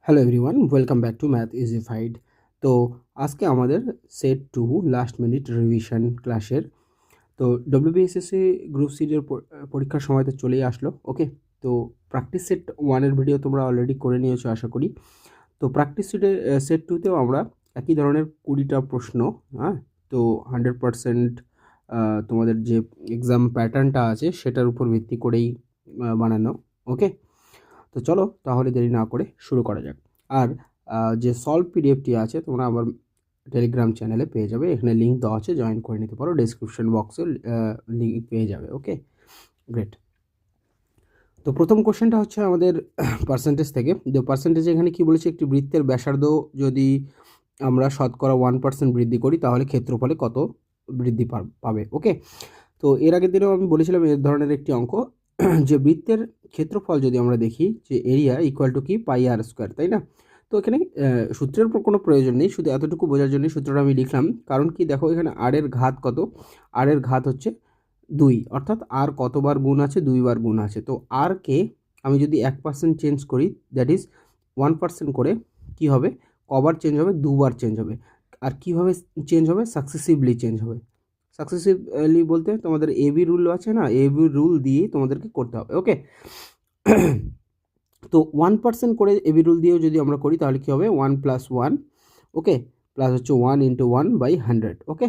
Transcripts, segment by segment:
Hello everyone, welcome back to Math Easified. তো আজকে আমাদের সেট 2 লাস্ট মিনিট রিভিশন ক্লাসের। তো ডব্লিউবিএসএসসি গ্রুপ সিডের পরীক্ষার সময় তো চলেই আসলো। ওকে, তো প্র্যাকটিস সেট 1-এর ভিডিও তোমরা অলরেডি করে নিয়েছো আশা করি। তো প্র্যাকটিস সেট 2তেও আমরা একই ধরনের 20টা প্রশ্ন, হ্যাঁ, তো 100% তোমাদের যে এক্সাম প্যাটার্নটা আছে সেটার উপর ভিত্তি করেই বানানো। ওকে, তো চলো তাহলে দেরি না করে শুরু করা যাক। আর যে সলভ পিডিএফটি আছে তোমরা আমার টেলিগ্রাম চ্যানেলে পেয়ে যাবে, এখানে লিঙ্ক দেওয়া আছে, জয়েন করে নিতে পারো, ডেসক্রিপশন বক্সে লিঙ্ক পেয়ে যাবে। ওকে, গ্রেট। তো প্রথম কোশ্চেনটা হচ্ছে আমাদের পার্সেন্টেজ থেকে। যে পার্সেন্টেজ এখানে কি বলেছে, একটি বৃত্তের ব্যাসার্ধ যদি আমরা শতকরা 1% বৃদ্ধি করি তাহলে ক্ষেত্রফলে কত বৃদ্ধি পাবে। ওকে, তো এর আগের দিনেও আমি বলেছিলাম এর ধরনের একটি অঙ্ক যে বৃত্তের ক্ষেত্রফল যদি আমরা দেখি যে এরিয়া ইকুয়াল টু কি পাই আর স্কোয়ার, তাই না? তো এখানে সূত্রের কোনো প্রয়োজন নেই, শুধু এতটুকু বোঝার জন্য সূত্রটা আমি লিখলাম। কারণ কি, দেখো এখানে আর এর ঘাত কত, আর এর ঘাত হচ্ছে 2, অর্থাৎ আর কতবার গুণ আছে, 2 বার গুণ আছে। তো আর কে আমি যদি 1% চেঞ্জ করি, দ্যাট ইজ 1% করে, কি হবে, কবার চেঞ্জ হবে, 2 বার চেঞ্জ হবে। আর কিভাবে চেঞ্জ হবে, সাকসেসিভলি চেঞ্জ হবে। সাকসেসিভলি বলতে তোমাদের এবি রুল আছে না, এবি রুল দিয়ে তোমাদেরকে করতে হবে। ওকে, তো 1% করে এবি রুল দিয়েও যদি আমরা করি তাহলে কী হবে, 1 + 1, ওকে, প্লাস হচ্ছে 1 × 1/100। ওকে,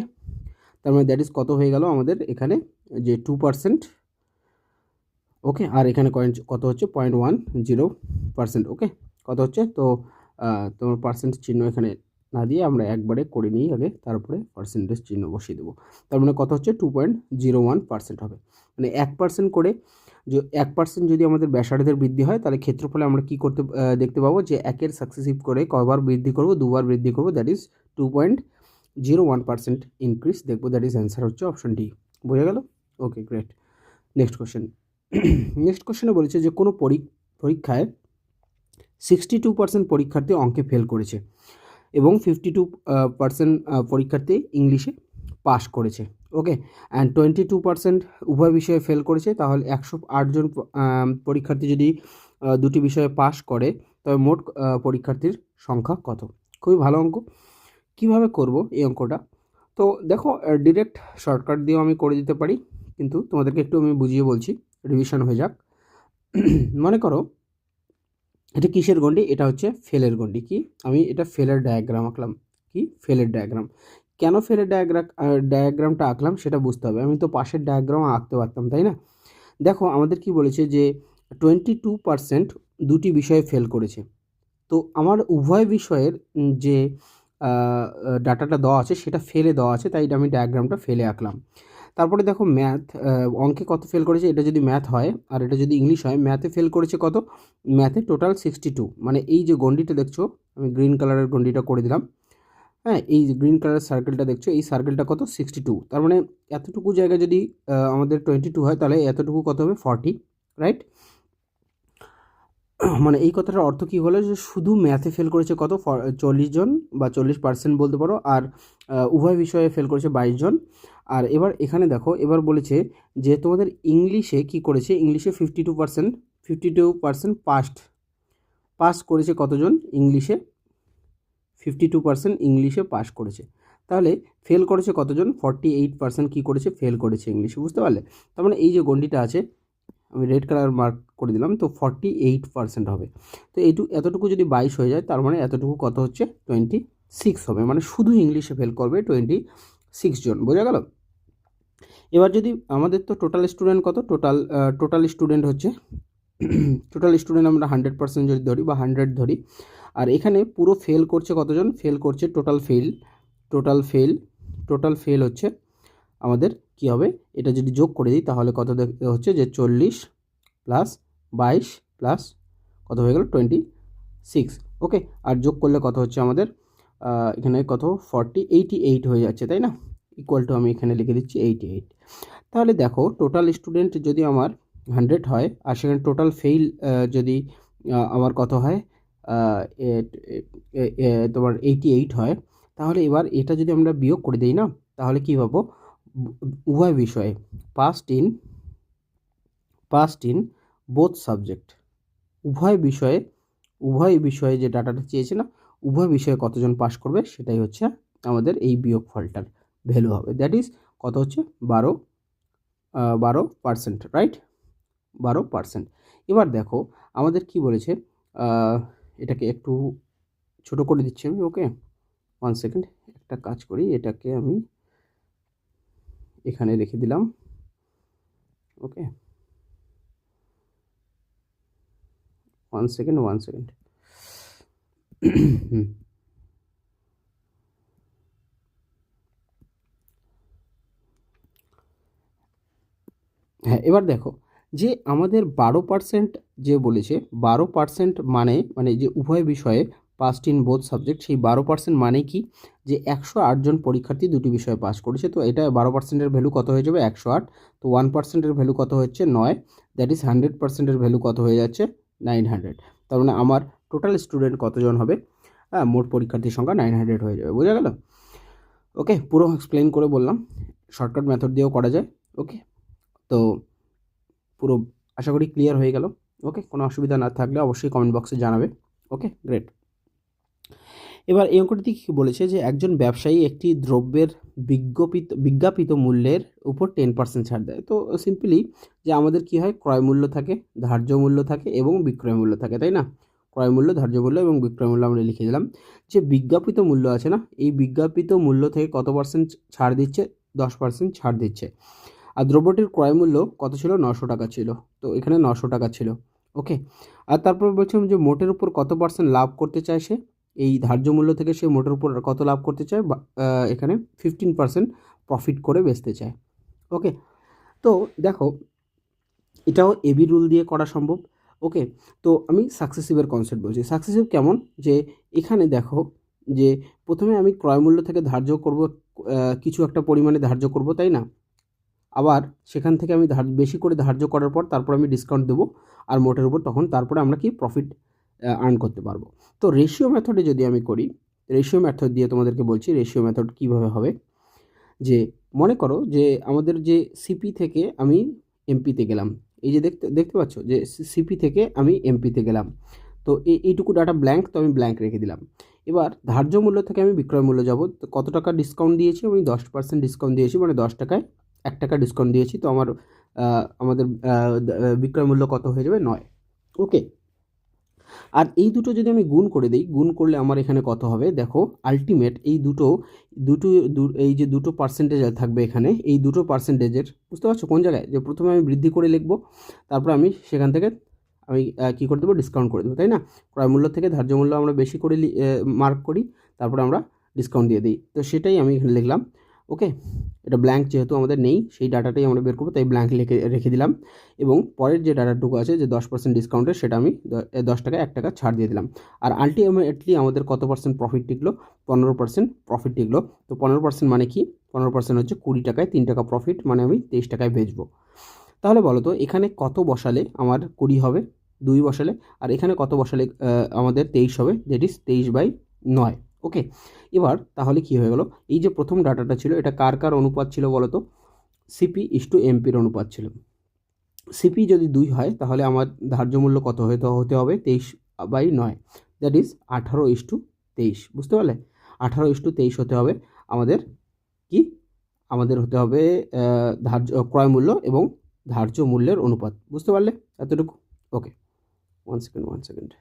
তার মানে দ্যাট ইজ কত হয়ে গেল আমাদের এখানে, যে 2%। ওকে, আর এখানে কত হচ্ছে, 0.10%। ওকে, কত হচ্ছে, তো তোমার পার্সেন্ট চিহ্ন এখানে না দিয়ে আমরা একবারে করে নিই আগে, তারপরে পার্সেন্টেজ চিহ্ন বসিয়ে দেবো। তার মানে কত হচ্ছে, 2.01% হবে। মানে 1% করে, যে 1% যদি আমাদের ব্যাসার্ধের বৃদ্ধি হয় তাহলে ক্ষেত্রফলে আমরা কি করতে দেখতে পাবো, যে একের সাকসেসিভ করে কবার বৃদ্ধি করব, 2 বার বৃদ্ধি করব, দ্যাট ইজ 2.01% ইনক্রিজ দেখবো। দ্যাট ইজ অ্যান্সার হচ্ছে অপশন ডি। বোঝা গেল? Okay, great. Next question. Next কোশ্চেনে বলেছে যে কোনো পরীক্ষায় 62% পরীক্ষার্থী অঙ্কে ফেল করেছে এবং 52% পরীক্ষার্থী ইংলিশে পাস করেছে। ওকে, অ্যান্ড 22% উভয় বিষয়ে ফেল করেছে। তাহলে 108 জন পরীক্ষার্থী যদি দুটি বিষয়ে পাস করে তবে মোট পরীক্ষার্থীর সংখ্যা কত? খুবই ভালো অঙ্ক। কিভাবে করব এই অঙ্কটা? তো দেখো, ডিরেক্ট শর্টকাট দিয়েও আমি করে দিতে পারি, কিন্তু তোমাদেরকে একটু আমি বুঝিয়ে বলছি, রিভিশন হয়ে যাক। মনে করো এটা কিসের গণ্ডি, এটা হচ্ছে ফেলের গণ্ডি। কি, আমি এটা ফেলের ডায়াগ্রাম আঁকলাম। কি, ফেলের ডায়াগ্রাম। কেন ফেলের ডায়াগ্রামটা আঁকলাম সেটা বুঝতে হবে। আমি তো পাশের ডায়াগ্রাম আঁকতে পারতাম, তাই না? দেখো আমাদের কি বলেছে, যে 22% দুটি বিষয়ে ফেল করেছে। তো আমার উভয় বিষয়ের যে ডাটাটা দেওয়া আছে সেটা ফেলে দেওয়া আছে, তাই আমি ডায়াগ্রামটা ফেলে আঁকলাম। তারপরে দেখো ম্যাথ, অঙ্কে কত ফেল করেছে, এটা যদি ম্যাথ হয় আর এটা যদি ইংলিশ হয়, ম্যাথে ফেল করেছে কত, ম্যাথে টোটাল 62। মানে এই যে গণ্ডিটা দেখছো, আমি গ্রিন কালারের গণ্ডিটা করে দিলাম, হ্যাঁ, এই যে গ্রিন কালারের সার্কেলটা দেখছো, এই সার্কেলটা কত, 62। তার মানে এতটুকু জায়গা যদি আমাদের 22 হয় তাহলে এতটুকু কত হবে, 40, রাইট? মানে এই কথাটার অর্থ কী হলো, যে শুধু ম্যাথে ফেল করেছে কত, 40 জন বা 40% বলতে পারো, আর উভয় বিষয়ে ফেল করেছে 22 জন। আর এবার এখানে দেখো, এবার বলেছে যে তোমাদের ইংলিশে কি করেছে, ইংলিশে 52% পাস করেছে কতজন ইংলিশে, 52% ইংলিশে পাস করেছে। তাহলে ফেল করেছে কতজন, 48% কী করেছে, ফেল করেছে ইংলিশে। বুঝতে পারলে? তার মানে এই যে গণ্ডিটা আছে, আমি রেড কালার মার্ক করে দিলাম, তো 48% হবে। তো এতটুকু যদি 22 হয়ে যায়, তার মানে এতটুকু কত হচ্ছে, 26 হবে। মানে শুধু ইংলিশে ফেল করবে 26 জন। বোঝা গেল? এবার যদি আমাদের তো টোটাল স্টুডেন্ট কত, টোটাল স্টুডেন্ট হচ্ছে টোটাল স্টুডেন্ট আমরা 100% যদি ধরি বা 100 ধরি, আর এখানে পুরো ফেল করছে কতজন, ফেল করছে টোটাল ফেল হচ্ছে আমাদের কি হবে, এটা যদি যোগ করে দিই তাহলে কত হচ্ছে, যে 40 + 22 প্লাস কত হয়ে গেল, 26। ওকে, আর যোগ করলে কত হচ্ছে আমাদের, এখানে কত, 88 হয়ে যাচ্ছে, তাই না? ইকুয়াল টু আমি এখানে লিখে দিচ্ছি 88। তাহলে দেখো টোটাল স্টুডেন্ট যদি আমার 100 হয় আর সেখানে টোটাল ফেল যদি আমার কত হয়, তোমার 88 হয়, তাহলে এবার এটা যদি আমরা বিয়োগ করে দিই না, তাহলে কী পাবো, উভয় বিষয়ে পাস্ট ইন বোথ সাবজেক্ট, উভয় বিষয়ে উভয় বিষয়ে যে ডাটাটা চেয়েছে না, উভয় বিষয়ে কতজন পাস করবে সেটাই হচ্ছে আমাদের এই বিয়োগফলটার ভ্যালু হবে। দ্যাট ইজ কত হচ্ছে 12%, রাইট, 12%। এবার দেখো আমাদের কি বলেছে, এটাকে একটু ছোট করে দিচ্ছি আমি। ওকে, 1 সেকেন্ড, একটা কাজ করি, এটাকে আমি এখানে রেখে দিলাম। ওকে, 1 সেকেন্ড। হ্যাঁ, এবার দেখো যে আমাদের 12% যে বলেছে, 12% মানে যে উভয় বিষয়ে পাসড ইন বোথ সাবজেক্ট, সেই 12% মানে কি, যে 108 জন পরীক্ষার্থী দুটি বিষয়ে পাস করেছে। তো এটা 12%-এর ভ্যালু কত হয়ে যাবে, 108। তো 1%-এর ভ্যালু কত হচ্ছে 9, দ্যাট ইজ 100%-এর ভ্যালু কত হয়ে যাচ্ছে 900। তার মানে আমার টোটাল স্টুডেন্ট কতজন হবে, মোট পরীক্ষার্থীর সংখ্যা 900 হয়ে যাবে। বোঝা গেল? ওকে, পুরো এক্সপ্লেন করে বললাম, শর্টকাট মেথড দিয়েও করা যায়। ওকে, তো পুরো আশা করি ক্লিয়ার হয়ে গেল। ওকে, কোনো অসুবিধা না থাকলে অবশ্যই কমেন্ট বক্সে জানাবে। ওকে, গ্রেট। এবার এই অঙ্কটিতে কী বলেছে, যে একজন ব্যবসায়ী একটি দ্রব্যের বিজ্ঞাপিত মূল্যের উপর 10% ছাড় দেয়। তো সিম্পলি যে আমাদের কি হয়, ক্রয় মূল্য থাকে, ধার্য মূল্য থাকে এবং বিক্রয় মূল্য থাকে, তাই না? ক্রয় মূল্য, ধার্য মূল্য এবং বিক্রয় মূল্য আমরা লিখে দিলাম। যে বিজ্ঞাপিত মূল্য আছে না, এই বিজ্ঞাপিত মূল্য থেকে কত পার্সেন্ট ছাড় দিচ্ছে, 10% ছাড় দিচ্ছে। আর দ্রব্যটির ক্রয় মূল্য কত ছিল, 900 টাকা ছিল। তো এখানে 900 টাকা ছিল। ওকে, আর তারপর বলছিলাম যে মোটের উপর কত পার্সেন্ট লাভ করতে চায় সে, এই ধার্য মূল্য থেকে সে মোটের উপর কত লাভ করতে চায়, এখানে 15% প্রফিট করে বেচতে চায়। ওকে, তো দেখো এটাও এবি রুল দিয়ে করা সম্ভব। ওকে, তো আমি সাকসেসিভের কনসেপ্ট বলছি। সাকসেসিভ কেমন, যে এখানে দেখো যে প্রথমে আমি ক্রয় মূল্য থেকে ধার্য করব, কিছু একটা পরিমাণে ধার্য করব, তাই না? আবার সেখান থেকে আমি বেশি করে ধার্য করার পর তারপর আমি ডিসকাউন্ট দেবো আর মোটের উপর, তখন তারপরে আমরা কি প্রফিট আর্ন করতে পারবো। তো রেশিও মেথডে যদি আমি করি, রেশিও মেথড দিয়ে তোমাদেরকে বলছি রেশিও মেথড কীভাবে হবে। যে মনে করো যে আমাদের যে সিপি থেকে আমি এমপিতে গেলাম, এই যে দেখতে পাচ্ছ যে সিপি থেকে আমি এমপিতে গেলাম। তো এইটুকু ডাটা ব্ল্যাঙ্ক, তো আমি ব্ল্যাঙ্ক রেখে দিলাম। এবার ধার্য মূল্য থেকে আমি বিক্রয় মূল্য যাব, তো কত টাকা ডিসকাউন্ট দিয়েছি, আমি 10% ডিসকাউন্ট দিয়েছি, মানে 10 টাকায় 1 টাকা ডিসকাউন্ট দিয়েছি। তো আমাদের বিক্রয় মূল্য কত হয়ে যাবে, 9। ওকে, আর এই দুটো যদি আমি গুণ করে দিই, গুণ করলে আমার এখানে কত হবে, দেখো আলটিমেট এই দুটো এই যে দুটো পার্সেন্টেজ থাকবে এখানে, এই দুটো পার্সেন্টেজের, বুঝতে পারছো কোন জায়গায়, যে প্রথমে আমি বৃদ্ধি করে লিখবো, তারপর আমি সেখান থেকে আমি কী করে দেবো, ডিসকাউন্ট করে দেবো, তাই না? ক্রয় মূল্য থেকে ধার্য মূল্য আমরা বেশি করে মার্ক করি, তারপরে আমরা ডিসকাউন্ট দিয়ে দিই। তো সেটাই আমি এখানে লিখলাম। ওকে, এটা ব্ল্যাঙ্ক যেহেতু আমাদের নেই, সেই ডাটাটাই আমরা বের করবো, তাই ব্ল্যাঙ্ক রেখে দিলাম। এবং পরের যে ডাটাটুকু আছে যে 10% ডিসকাউন্টের, সেটা আমি 10 টাকায় 1 টাকা ছাড় দিয়ে দিলাম। আর আলটিমেটলি আমাদের কত পার্সেন্ট প্রফিট টিকলো, 15% প্রফিট টিকলো। তো 15% মানে কি, 15% হচ্ছে 20 টাকায় 3 টাকা প্রফিট, মানে আমি 23 টাকায় বেচবো। তাহলে বলো তো এখানে কত বসালে আমার 20 হবে, 2 বসালে, আর এখানে কত বসালে আমাদের 23 হবে, দ্যাট ইজ 23/9। ওকে, এবার তাহলে কি হয়ে গেল, এই যে প্রথম ডাটাটা ছিল এটা কার কার অনুপাত ছিল বলো তো, সিপি ইস্টু এমপির অনুপাত ছিল। সিপি যদি 2 হয় তাহলে আমার ধার্য মূল্য কত হতে হবে, 23/9, দ্যাট ইজ 18:23। বুঝতে পারলে, 18:23 হতে হবে আমাদের, কি আমাদের হতে হবে ক্রয় মূল্য এবং ধার্য মূল্যের অনুপাত। বুঝতে পারলে এতটুকু? ওকে, 1 সেকেন্ড।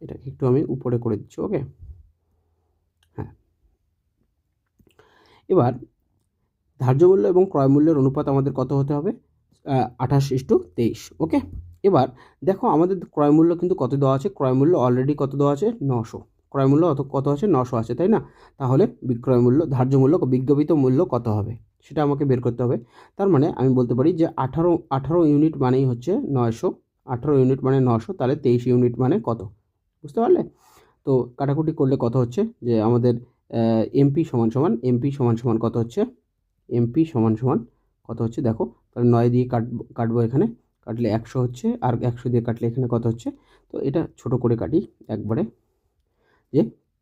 এটাকে একটু আমি উপরে করে দিচ্ছি। ওকে, হ্যাঁ, এবার ধার্য মূল্য এবং ক্রয় মূল্যের অনুপাত আমাদের কত হতে হবে, 28:23। ওকে, এবার দেখো আমাদের ক্রয় মূল্য কিন্তু কত দেওয়া আছে, ক্রয় মূল্য অলরেডি কত দেওয়া আছে, 900। ক্রয় মূল্য কত আছে, 900 আছে, তাই না? তাহলে বিক্রয় মূল্য, ধার্য মূল্য, বিজ্ঞাপিত মূল্য কত হবে সেটা আমাকে বের করতে হবে। তার মানে আমি বলতে পারি যে 18 ইউনিট মানেই হচ্ছে 900, 18 ইউনিট মানে 900, তাহলে 23 ইউনিট মানে কত, বুঝতে পারলে? তো কাটাকুটি করলে কত হচ্ছে, যে আমাদের এমপি সমান কত হচ্ছে, এমপি সমান কত হচ্ছে, দেখো তাহলে 9 দিয়ে কাটবো এখানে, কাটলে 100 হচ্ছে, আর 100 দিয়ে কাটলে এখানে কত হচ্ছে, তো এটা ছোট করে কাটি একবারে, যে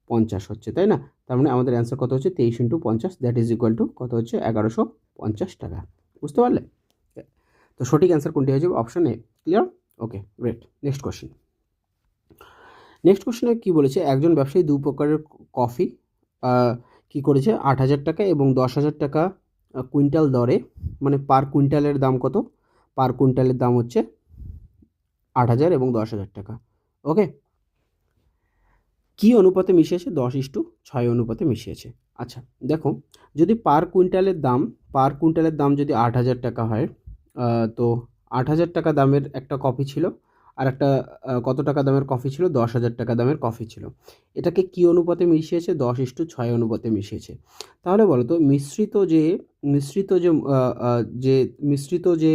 50 হচ্ছে, তাই না? তার মানে আমাদের অ্যান্সার কত হচ্ছে, 23 × 50, দ্যাট ইজ ইকুয়াল টু কত হচ্ছে, 1150 টাকা। বুঝতে পারলে? তো তো সঠিক অ্যান্সার কোনটি হয়ে যাবে? Option A. Clear? Okay, great. Next কোশ্চেনে কী বলেছে, একজন ব্যবসায়ী দু প্রকারের কফি কী করেছে, 8,000 টাকা এবং 10,000 টাকা কুইন্টাল দরে, মানে পার কুইন্টালের দাম কত? পার কুইন্টালের দাম হচ্ছে 8,000 এবং 10,000 টাকা। ওকে, কী অনুপাতে মিশিয়েছে? 10:6 অনুপাতে মিশিয়েছে। আচ্ছা দেখো, যদি পার কুইন্টালের দাম যদি 8,000 টাকা হয়, তো 8,000 টাকা দামের একটা কফি ছিল, আর একটা কত টাকা দামের কফি ছিল? 10,000 টাকা দামের কফি ছিল। এটাকে কী অনুপাতে মিশিয়েছে? 10:6 অনুপাতে মিশিয়েছে। তাহলে বলো তো, মিশ্রিত যে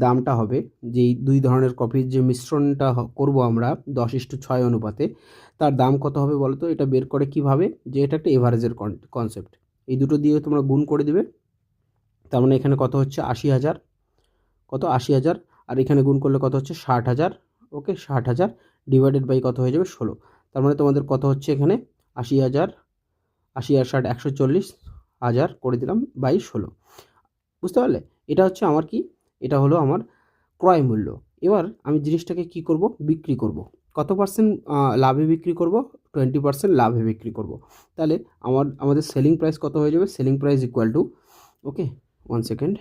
দামটা হবে, যেই দুই ধরনের কফির যে মিশ্রণটা করবো আমরা 10:6 অনুপাতে, তার দাম কত হবে বলো তো? এটা বের করে কিভাবে, যে এটা একটা এভারেজের কনসেপ্ট। এই দুটো দিয়ে তোমরা গুণ করে দিবে, তার মানে এখানে কত হচ্ছে? 80,000, কত? 80,000, আর এখানে গুণ করলে কত হচ্ছে? 60,000। ওকে, 60,000 ডিভাইডেড বাই কত হয়ে যাবে? 16। তার মানে তোমাদের কত হচ্ছে এখানে? 80,000, 80 আর 60 140,000 করে দিলাম বাই 16। বুঝতে পারলে? এটা হচ্ছে আমার কি, এটা হলো আমার ক্রয় মূল্য। এবার আমি জিনিসটাকে কি করব? বিক্রি করব। কত পার্সেন্ট লাভে বিক্রি করব? 20% লাভে বিক্রি করব। তাহলে আমাদের সেলিং প্রাইস কত হয়ে যাবে? Selling price equal to, okay 1 second,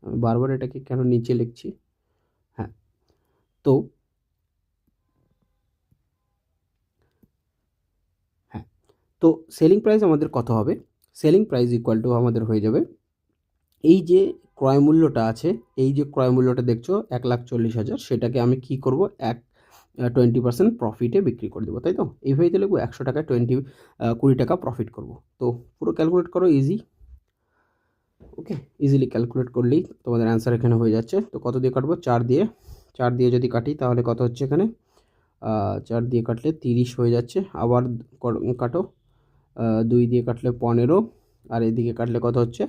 আমি বারবার এটাকে কেন নিচে লিখছি? হ্যাঁ, তো তো সেলিং প্রাইস আমাদের কত হবে? সেলিং প্রাইস ইকুয়াল টু আমাদের হয়ে যাবে, এই যে ক্রয় মূল্যটা আছে, এই যে ক্রয় মূল্যটা দেখছো 1,40,000, সেটাকে আমি কি করব? 20% প্রফিটে বিক্রি করে দেবো, তাই তো? এইভাবেই তো লিখবো, 100 টাকায় 20 টাকা প্রফিট করব। তো পুরো ক্যালকুলেট করো, ইজি। ওকে, ইজিলি ক্যালকুলেট করলেই তোমাদের অ্যান্সার এখানে হয়ে যাচ্ছে। তো কত দিয়ে কাটবো? 4 দিয়ে যদি কাটি তাহলে কত হচ্ছে এখানে? 4 দিয়ে কাটলে 30 হয়ে যাচ্ছে। আবার কাটো, 2 দিয়ে কাটলে 15, আর এদিকে কাটলে কত হচ্ছে?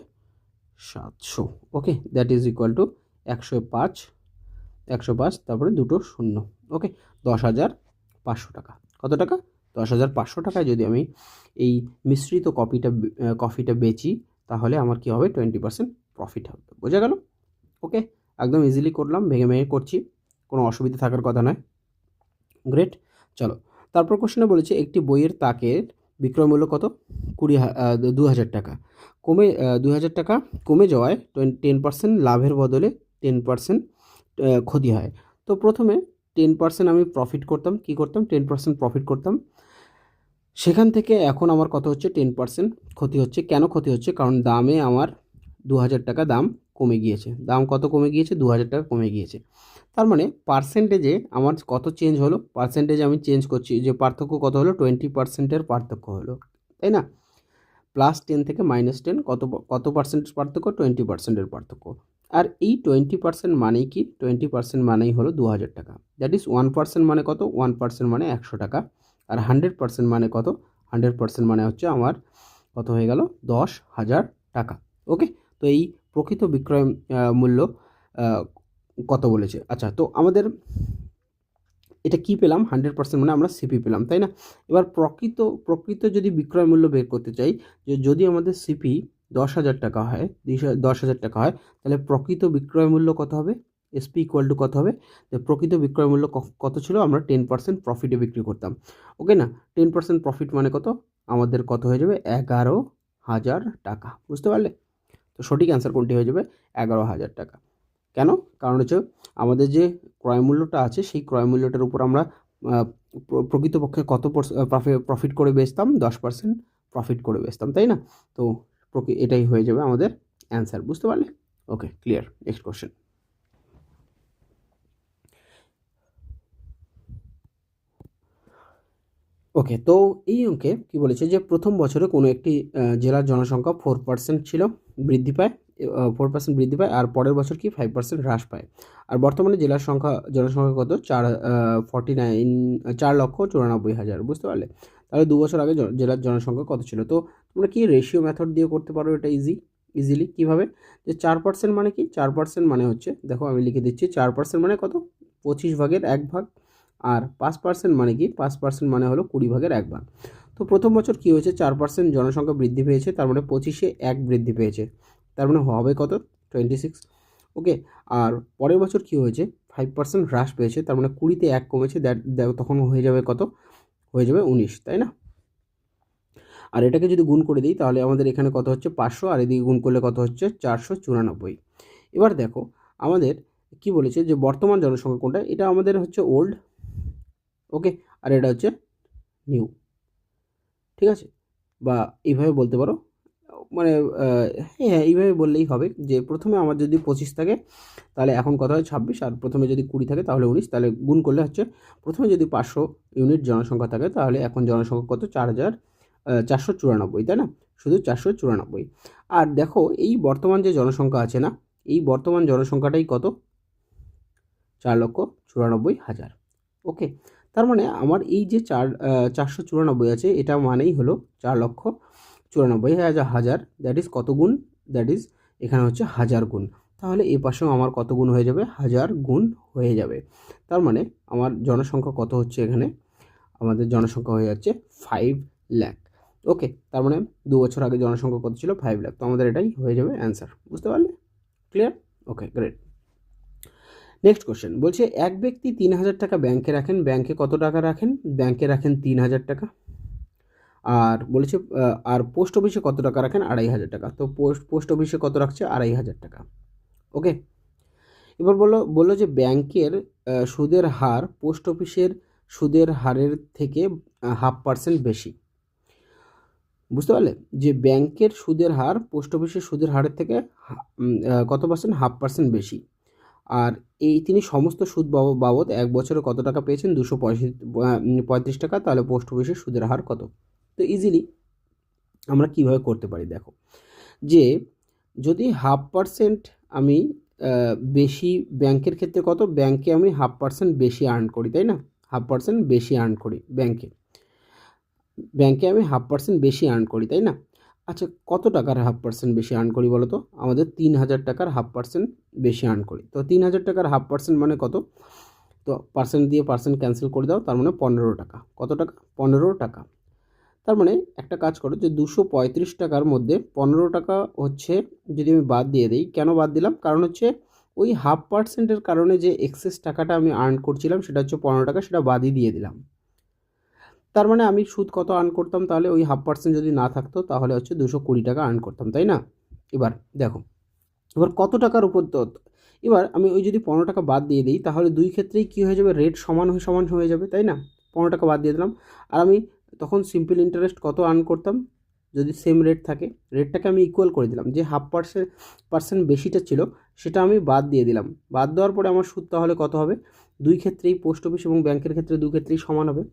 700। ওকে, দ্যাট ইজ ইকুয়াল টু 105, তারপরে দুটো শূন্য। ওকে, 10,500 টাকা। কত টাকা? 10,500 টাকায় যদি আমি এই মিশ্রিত কফিটা বেচি, তাহলে আমার কি হবে? 20% প্রফিট হবে। বোঝা গেল? ওকে, একদম ইজিলি করলাম, ভেঙে করছি, কোনো অসুবিধা থাকার কথা নয়। গ্রেট। চলো, তারপর কোশ্চেনে বলেছে, একটি বইয়ের তাকের বিক্রয় মূল্য কত? 2,000 টাকা। 2,000 টাকা কমে যাওয়ায় 10% লাভের বদলে 10% ক্ষতি হয়। তো প্রথমে 10% আমি প্রফিট করতাম, কি করতাম? 10% প্রফিট করতাম। সেখান থেকে এখন আমার কত হচ্ছে? 10% ক্ষতি হচ্ছে। কেন ক্ষতি হচ্ছে? কারণ দামে আমার 2,000 টাকা দাম কমে গিয়েছে। দাম কত কমে গিয়েছে? 2,000 টাকা কমে গিয়েছে। তার মানে পার্সেন্টেজে আমার কত চেঞ্জ হলো? পার্সেন্টেজে আমি চেঞ্জ করছি, যে পার্থক্য কত হলো? 20%-এর পার্থক্য হলো, তাই না? +10 থেকে -10 কত পার্সেন্টেজ পার্থক্য? 20%-এর পার্থক্য। আর এই 20% মানেই কি? 20% মানেই হলো 2,000 টাকা। দ্যাট ইজ 1% মানে কত? 1% মানে 100 টাকা। আর 100% মানে কত? 100% মানে হচ্ছে আমার কত হয়ে গেল? 10,000 টাকা। ওকে, তো এই প্রকৃত বিক্রয় মূল্য কত বলেছে? আচ্ছা, তো আমাদের এটা কি পেলাম? 100% মানে আমরা সিপি পেলাম, তাই না? এবার প্রকৃত যদি বিক্রয় মূল্য বের করতে চাই, যে যদি আমাদের সিপি 10,000 টাকা হয়, 10,000 টাকা হয়, তাহলে প্রকৃত বিক্রয় মূল্য কত হবে? এসপি ইকুয়াল টু কত হবে? যে প্রকৃত বিক্রয় মূল্য কত ছিল? আমরা 10% প্রফিটে বিক্রি করতাম। ওকে না? 10% প্রফিট মানে কত? আমাদের কত হয়ে যাবে? 11,000 টাকা। বুঝতে পারলে? তো সঠিক অ্যান্সার কোনটি হয়ে যাবে? 11,000 টাকা। কেন? কারণ হচ্ছে আমাদের যে ক্রয় মূল্যটা আছে, সেই ক্রয় মূল্যটার উপর আমরা প্রকৃতপক্ষে কত প্রফিট করে বেচতাম? 10% প্রফিট করে বেচতাম, তাই না? তো এটাই হয়ে যাবে আমাদের অ্যান্সার। বুঝতে পারলে? Okay, clear. Next question. Okay, তো এই অঙ্কে কী বলেছে, যে প্রথম বছরে কোনো একটি জেলার জনসংখ্যা 4% ছিল, বৃদ্ধি পায়, 4% বৃদ্ধি পায়, আর পরের বছর কি 5% হ্রাস পায়। আর বর্তমানে জনসংখ্যা কত? 4,94,000। বুঝতে পারলে? তাহলে 2 বছর আগে জেলার জনসংখ্যা কত ছিল? তো তোমরা কি রেশিও মেথড দিয়ে করতে পারো এটা ইজিলি। কীভাবে? যে 4% মানে কি? 4% মানে হচ্ছে, দেখো আমি লিখে দিচ্ছি, 4% মানে কত? 25/1 আর 5% মানে কি? 5% মানে হলো 20/1। তো প্রথম বছর কি হয়েছে? 4% জনসংখ্যা বৃদ্ধি পেয়েছে, তার মানে 25-এ 1 বৃদ্ধি পেয়েছে, তার মানে হবে কত? 26। ওকে, আর পরের বছর কী হয়েছে, 5% হ্রাস পেয়েছে, তার মানে 20-তে 1 কমেছে, তখন হয়ে যাবে কত, হয়ে যাবে 19, তাই না? আর এটাকে যদি গুণ করে দিই তাহলে আমাদের এখানে কত হচ্ছে 500, আর এদিকে গুণ করলে কত হচ্ছে 494। এবার দেখো আমাদের কি বলেছে যে বর্তমান জনসংখ্যা কোনটা, এটা আমাদের হচ্ছে ওল্ড, ওকে, আর এটা হচ্ছে নিউ, ঠিক আছে, বা এইভাবে বলতে পারো, মানে হ্যাঁ এইভাবে বললেই হবে যে প্রথমে আমার যদি 25 থাকে তাহলে এখন কত হয় 26, আর প্রথমে যদি 20 থাকে তাহলে 19, তাহলে গুণ করলে হচ্ছে প্রথমে যদি 500 ইউনিট জনসংখ্যা থাকে তাহলে এখন জনসংখ্যা কত 4,494, তাই না, শুধু 494। আর দেখো এই বর্তমান যে জনসংখ্যা আছে না, এই বর্তমান জনসংখ্যাটাই কত, 4,94,000, ওকে। তার মানে আমার এই যে 494 আছে, এটা মানেই হলো 4,94,000, দ্যাট ইজ কত গুণ, দ্যাট ইজ এখানে হচ্ছে 1000 গুণ, তাহলে এই পাশেও আমার কত গুণ হয়ে যাবে, 1000 গুণ হয়ে যাবে। তার মানে আমার জনসংখ্যা কত হচ্ছে, এখানে আমাদের জনসংখ্যা হয়ে যাচ্ছে 5 লাখ, ওকে। তার মানে 2 বছর আগে জনসংখ্যা কত ছিল, 5 লাখ, তো আমাদের এটাই হয়ে যাবে অ্যান্সার, বুঝতে পারলে, ক্লিয়ার, ওকে গ্রেট। নেক্সট কোশ্চেন বলছে এক ব্যক্তি 3,000 টাকা ব্যাংকে রাখেন, ব্যাংকে কত টাকা রাখেন, ব্যাংকে রাখেন 3,000 টাকা, আর বলেছে আর পোস্ট অফিসে কত টাকা রাখেন, 2,500 টাকা, তো পোস্ট অফিসে কত রাখছে, 2,500 টাকা, ওকে। এবার বললো যে ব্যাংকের সুদের হার পোস্ট অফিসের সুদের হারের থেকে 0.5% বেশি, বুঝতে পারলে, যে ব্যাংকের সুদের হার পোস্ট অফিসের সুদের হারের থেকে কত পার্সেন্ট, 0.5% বেশি, আর তিনি সমস্ত সুদ বাবদ 1 বছরে কত টাকা পেয়েছেন, 235 টাকা, তাহলে পোস্ট অফিসের সুদের হার কত। তো ইজিলি আমরা কিভাবে করতে পারি, দেখো যে যদি 0.5% আমি বেশি, ব্যাংকের ক্ষেত্রে কত, ব্যাংকে আমি 0.5% বেশি আর্ন করি, তাই না, 0.5% বেশি আর্ন করি ব্যাংকে আমি 0.5% বেশি আর্ন করি, তাই না। আচ্ছা কত টাকার 0.5% বেশি আর্ন করি বলো তো, আমাদের 3,000 টাকার 0.5% বেশি আর্ন করি, তো 3,000 টাকার 0.5% মানে কত, তো পার্সেন্ট দিয়ে পার্সেন্ট ক্যান্সেল করে দাও, তার মানে 15 টাকা, কত টাকা, 15 টাকা। তার মানে একটা কাজ করো যে 235 টাকার মধ্যে 15 টাকা হচ্ছে যদি আমি বাদ দিয়ে দিই, কেন বাদ দিলাম, কারণ হচ্ছে ওই 0.5%-এর কারণে যে এক্সেস টাকাটা আমি আর্ন করছিলাম সেটা হচ্ছে 15 টাকা, সেটা বাদই দিয়ে দিলাম। তার মানে আমি সুদ কত আর্ন করতাম, তাহলে ওই 0.5% যদি না থাকতো তাহলে হচ্ছে 220 টাকা আর্ন করতাম, তাই না। এবার দেখো এবার কত টাকার উপর, তো এবার আমি ওই যদি 15 টাকা বাদ দিয়ে দিই তাহলে দুই ক্ষেত্রেই কী হয়ে যাবে, রেট সমান হয়ে যাবে, তাই না, 15 টাকা বাদ দিয়ে দিলাম, আর আমি তখন সিম্পল ইন্টারেস্ট কত আর্ন করতাম, যদি সেম রেট থাকে, রেটটাকে আমি ইকুয়াল করে দিলাম, যে 0.5% বেশিটা ছিল সেটা আমি বাদ দিয়ে দিলাম, বাদ দেওয়ার পরে আমার সুদ তাহলে কত হবে, দুই ক্ষেত্রেই পোস্ট অফিস এবং ব্যাংকের ক্ষেত্রে দুই ক্ষেত্রেই সমান হবে,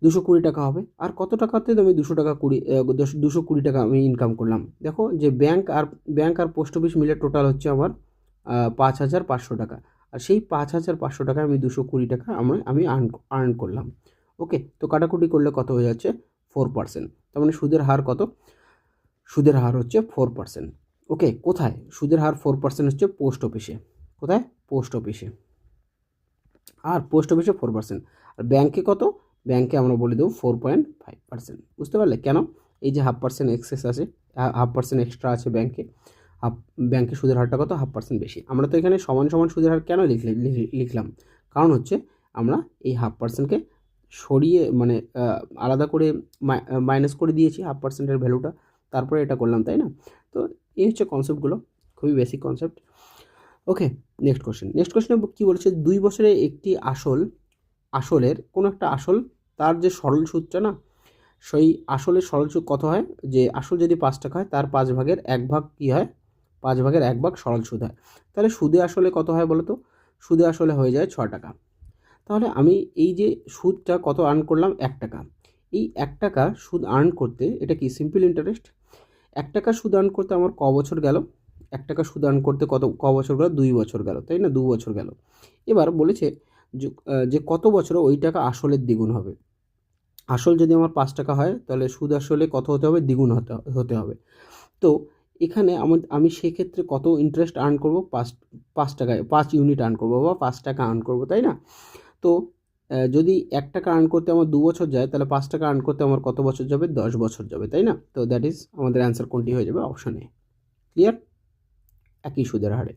220 টাকা হবে। আর কত টাকাতে আমি 220 টাকা আমি ইনকাম করলাম, দেখো যে ব্যাংক আর পোস্ট অফিস মিলে টোটাল হচ্ছে আমার 5,500 টাকা, আর সেই 5,500 টাকা আমি 220 টাকা আমি আর্ন করলাম, ওকে। তো কাটাকুটি করলে কত হয়ে যাচ্ছে, 4%, তার মানে সুদের হার কত, সুদের হার হচ্ছে 4%, ওকে। কোথায় সুদের হার 4% হচ্ছে, পোস্ট অফিসে, কোথায়, পোস্ট অফিসে, আর পোস্ট অফিসে 4%, আর ব্যাংকে কত, ব্যাংকে আমরা বলে দেবো 4.5%, বুঝতে পারলে, কেন, এই যে 0.5% এক্সেস আছে, 0.5% এক্সট্রা আছে ব্যাংকে, ব্যাংকে সুদের হারটা কত, 0.5% বেশি। আমরা তো এখানে সমান সমান সুদের হার কেন লিখলাম, কারণ হচ্ছে আমরা এই 0.5%-কে সরিয়ে মানে আলাদা করে মাইনাস করে দিয়েছি 0.5%-এর ভ্যালুটা, তারপরে এটা করলাম, তাই না। তো এই হচ্ছে কনসেপ্টগুলো, খুবই বেসিক কনসেপ্ট, ওকে। নেক্সট কোশ্চেনে কী বলেছে, 2 বছরে একটি আসলের কোনো একটা আসল, তার যে সরল সুদটা না, সেই আসলের সরল সুদ কত হয়, যে আসল যদি 5 টাকা হয় তার 5/1 কী হয়, 5/1 সরল সুদ হয়, তাহলে সুদে আসলে কত হয় বলো তো, সুদে আসলে হয়ে যায় 6 টাকা। তাহলে আমি এই যে সুদটা কত আর্ন করলাম, 1 টাকা, এই 1 টাকা সুদ আর্ন করতে, এটা কি সিম্পল ইন্টারেস্ট, 1 টাকা সুদ আর্ন করতে আমার ক বছর গেল, 1 টাকা সুদ আর্ন করতে ক বছর গেল, 2 বছর গেল, তাই না, 2 বছর গেল। এবার বলেছে যে কত বছরে ওই টাকা আসলের দ্বিগুণ হবে, আসল যদি আমার 5 টাকা হয় তাহলে সুদ আসলে কত হতে হবে, দ্বিগুণ হতে হবে। তো এখানে আমি সেক্ষেত্রে কত ইন্টারেস্ট আর্ন করব, 5 টাকায় 5 ইউনিট আর্ন করব, বা 5 টাকা আর্ন করব, তাই না। তো যদি 1 টাকা আর্ন করতে আমার 2 বছর যায়, তাহলে 5 টাকা আর্ন করতে আমার কত বছর যাবে, 10 বছর যাবে, তাই না। তো দ্যাট ইজ আমাদের অ্যান্সার কোনটি হয়ে যাবে, অপশন এ, ক্লিয়ার, একই সুদের হারে।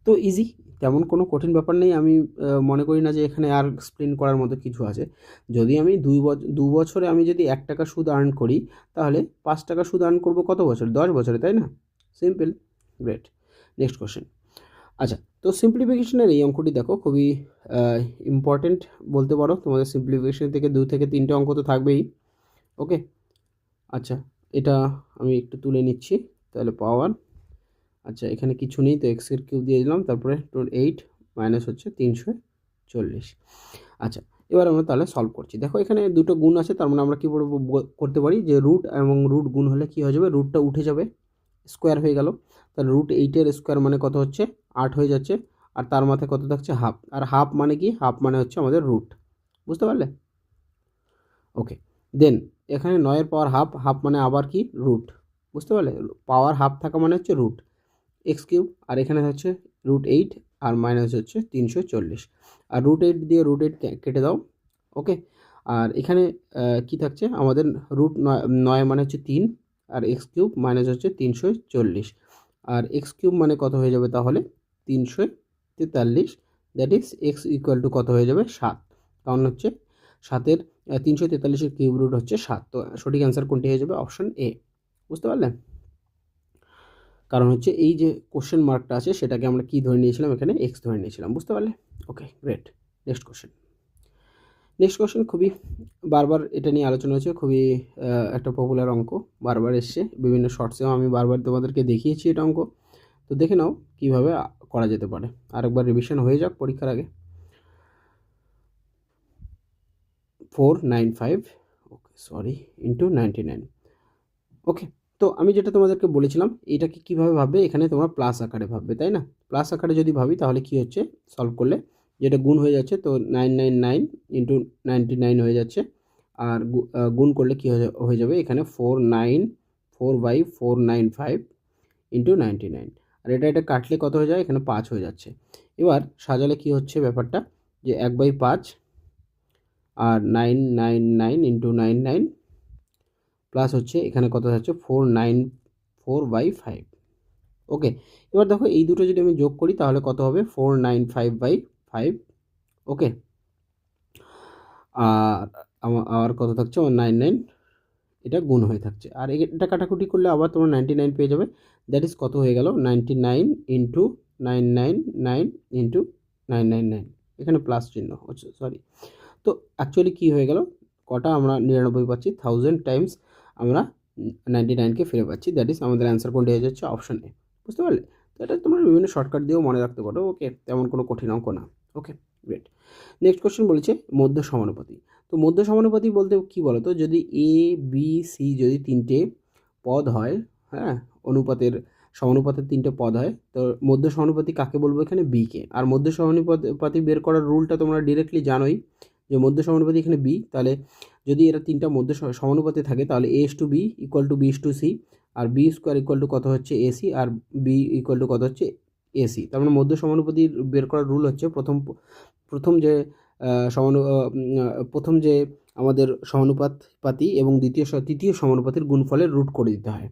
তো ইজি, তেমন কোনো কঠিন ব্যাপার নেই। আমি মনে করি না যে এখানে আর এক্সপ্লেন করার মতো কিছু আছে। যদি আমি 2 বছরে আমি যদি ৳1 সুদ আর্ন করি, তাহলে ৳5 সুদ আর্ন করব কত বছরে? 10 বছরে, তাই না? Simple, great. Next question. আচ্ছা, তো সিম্পলিফিকেশনের এই অঙ্কটি দেখো, খুবই ইম্পর্টেন্ট বলতে পারো। তোমাদের সিম্পলিফিকেশন থেকে 2 থেকে 3টে অঙ্ক তো থাকবেই। ওকে, আচ্ছা, এটা আমি একটু তুলে নিচ্ছি, তাহলে পাওয়ার, আচ্ছা এখানে কিছু নেই তো এক্স এর কিউব দিয়ে দিলাম, তারপরে 8 মাইনাস হচ্ছে 340। আচ্ছা, এবার আমরা তাহলে সলভ করছি। দেখো এখানে দুটো গুণ আছে, তার মানে আমরা কী করতে পারি যে রুট এবং রুট গুণ হলে কী হয়ে যাবে, রুটটা উঠে যাবে, স্কোয়ার হয়ে গেল। তাহলে √8 স্কোয়ার মানে কত হচ্ছে, 8 হয়ে যাচ্ছে, আর তার মাথায় কত থাকছে, হাফ। আর হাফ মানে কি, হাফ মানে হচ্ছে আমাদের রুট, বুঝতে পারলে? ওকে, দেন এখানে 9 পাওয়ার হাফ, হাফ মানে আবার কি, রুট, বুঝতে পারলে? পাওয়ার হাফ থাকা মানে হচ্ছে রুট, এক্স কিউব, আর এখানে হচ্ছে √8 আর মাইনাস হচ্ছে 340, আর √8 দিয়ে √8 কেটে দাও। ওকে, আর এখানে কি থাকছে আমাদের, √9 মানে হচ্ছে 3, আর এক্স কিউব মাইনাস হচ্ছে 340, আর এক্স কিউব মানে কত হয়ে যাবে তাহলে, 343, that is x equal to কত হয়ে যাবে, 7। কারণ হচ্ছে 7-এর 343-এর কিউব রুট হচ্ছে 7। তো সঠিক অ্যান্সার কোনটি হয়ে যাবে, অপশন এ, বুঝতে পারলে? কারণ হচ্ছে এই যে কোশ্চেন মার্কটা আছে সেটাকে আমরা কি ধরে নিয়েছিলাম, এখানে এক্স ধরে নিয়েছিলাম, বুঝতে পারলে? Okay, great. Next question. Next question খুবই বারবার এটা নিয়ে আলোচনা হয়েছে, খুবই একটা পপুলার অঙ্ক, বারবার এসছে বিভিন্ন শর্টসেও, আমি বারবার তোমাদেরকে দেখিয়েছি এটা অঙ্ক। তো দেখে নাও কীভাবে করা যেতে পারে, আরেকবার রিভিশন হয়ে যাক পরীক্ষার আগে। 495, ওকে সরি, ইন্টু 99। ওকে, তো আমি যেটা তোমাদেরকে বলেছিলাম, এটাকে কীভাবে ভাববে, এখানে তোমরা প্লাস আকারে ভাববে, তাই না? প্লাস আকারে যদি ভাবি তাহলে কি হচ্ছে, সলভ করলে যেটা গুণ হয়ে যাচ্ছে, তো 999 ইন্টু 99 হয়ে যাচ্ছে, আর গুণ করলে কী হয়ে যাবে, এখানে 494/495 ইন্টু 99, আর এটা কাটলে কত হয়ে যায়, এখানে 5 হয়ে যাচ্ছে। এবার সাজালে কি হচ্ছে ব্যাপারটা, যে 1/5 আর 999 ইন্টু 99 প্লাস হচ্ছে এখানে কত যাচ্ছে, 494/5। ওকে, এবার দেখো এই দুটো যদি আমি যোগ করি তাহলে কত হবে, 495/5। ওকে, আর আর কত থাকছে, 99, এটা গুণ হয়ে থাকছে, আর এটা কাটাকুটি করলে আবার তোমার 99 পেয়ে যাবে। দ্যাট ইজ কত হয়ে গেল, 99 ইন্টু 999 ইন্টু 999, এখানে প্লাস চিহ্ন হচ্ছে, সরি। তো অ্যাকচুয়ালি কী হয়ে গেল, কটা আমরা 99 পাচ্ছি, 1000 টাইমস আমরা 99কে ফিরে পাচ্ছি, দ্যাট ইজ আমাদের অ্যান্সার কোনটি হয়ে যাচ্ছে, অপশন এ, বুঝতে পারলে? তো এটা তোমরা বিভিন্ন শর্টকাট দিয়েও মনে রাখতে পারো। ওকে, তেমন কোনো কঠিন অঙ্ক না। ওকে, গ্রেট। নেক্সট কোয়েশ্চেন বলেছে মধ্য সমানুপাতি। তো মধ্য সমানুপাতি বলতে কী বলো তো, যদি এ বি সি যদি 3টে পদ হয়, হ্যাঁ, সমানুপাতের 3টে পদ হয়, তো মধ্য সমানুপাতি কাকে বলবো, এখানে বিকে। আর মধ্য সমানুপাতি বের করার রুলটা তোমরা ডিরেক্টলি জানোই, যে মধ্য সমানুপাতি এখানে বি, তাহলে যদি এরা 3টা মধ্য সমানুপাতে থাকে তাহলে a/b ইকুয়াল টু b/c, আর b স্কোয়ার ইকুয়াল টু কত হচ্ছে ac, আর b ইকুয়াল টু কত হচ্ছে ac। তার মানে মধ্য সমানুপাতি বের করার রুল হচ্ছে প্রথম যে আমাদের সমানুপাতি এবং তৃতীয় সমানুপাতির গুণফলের রুট করে দিতে হয়।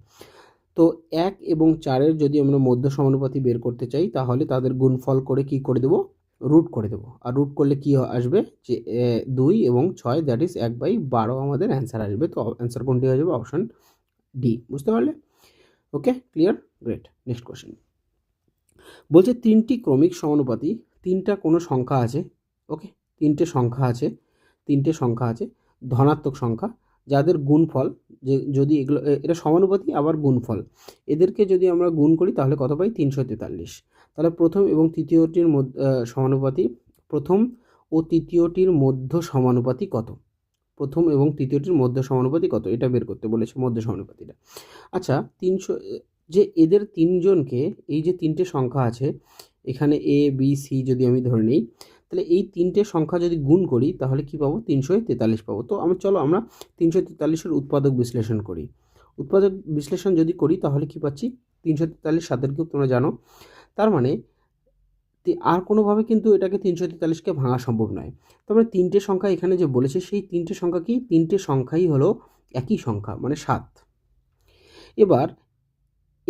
তো 1 এবং 4-এর যদি আমরা মধ্য সমানুপাতি বের করতে চাই তাহলে তাদের গুণফল করে কি করে দেবো, রুট করে দেবো। আর রুট করলে কি আসবে, যে 2 এবং 6, দ্যাট ইজ 1/12 আমাদের অ্যান্সার আসবে। তো অ্যান্সার কোনটি হয়ে যাবে, অপশন ডি, বুঝতে পারলে? Okay, clear, great. Next question বলছে 3টি ক্রমিক সমানুপাতি, 3টা কোনো সংখ্যা আছে, ওকে, 3টে সংখ্যা আছে ধনাত্মক সংখ্যা, যাদের গুণফল, যদি এগুলো এটা সমানুপাতি আবার গুণফল, এদেরকে যদি আমরা গুণ করি তাহলে কত পাই, 343। তাহলে প্রথম এবং তৃতীয়টির সমানুপাতি, প্রথম ও তৃতীয়টির মধ্য সমানুপাতি কত, প্রথম এবং তৃতীয়টির মধ্য সমানুপাতি কত, এটা বের করতে বলেছে মধ্য সমানুপাতিটা। আচ্ছা, 300, যে এদের তিনজনকে, এই যে 3টে সংখ্যা আছে এখানে এ বি সি যদি আমি ধরে নিই, তাহলে এই 3টে সংখ্যা যদি গুণ করি তাহলে কি পাবো, 343 পাবো। তো চলো আমরা 343-এর উৎপাদক বিশ্লেষণ করি। উৎপাদক বিশ্লেষণ যদি করি তাহলে কি পাচ্ছি, 343 7-এর কিউব, তোমরা জানো। তার মানে আর কোনোভাবে কিন্তু এটাকে 343-কে ভাঙা সম্ভব নয়। তারপরে 3টে সংখ্যা এখানে যে বলেছে, সেই 3টে সংখ্যা কি, 3টে সংখ্যাই হলো একই সংখ্যা, মানে 7। এবার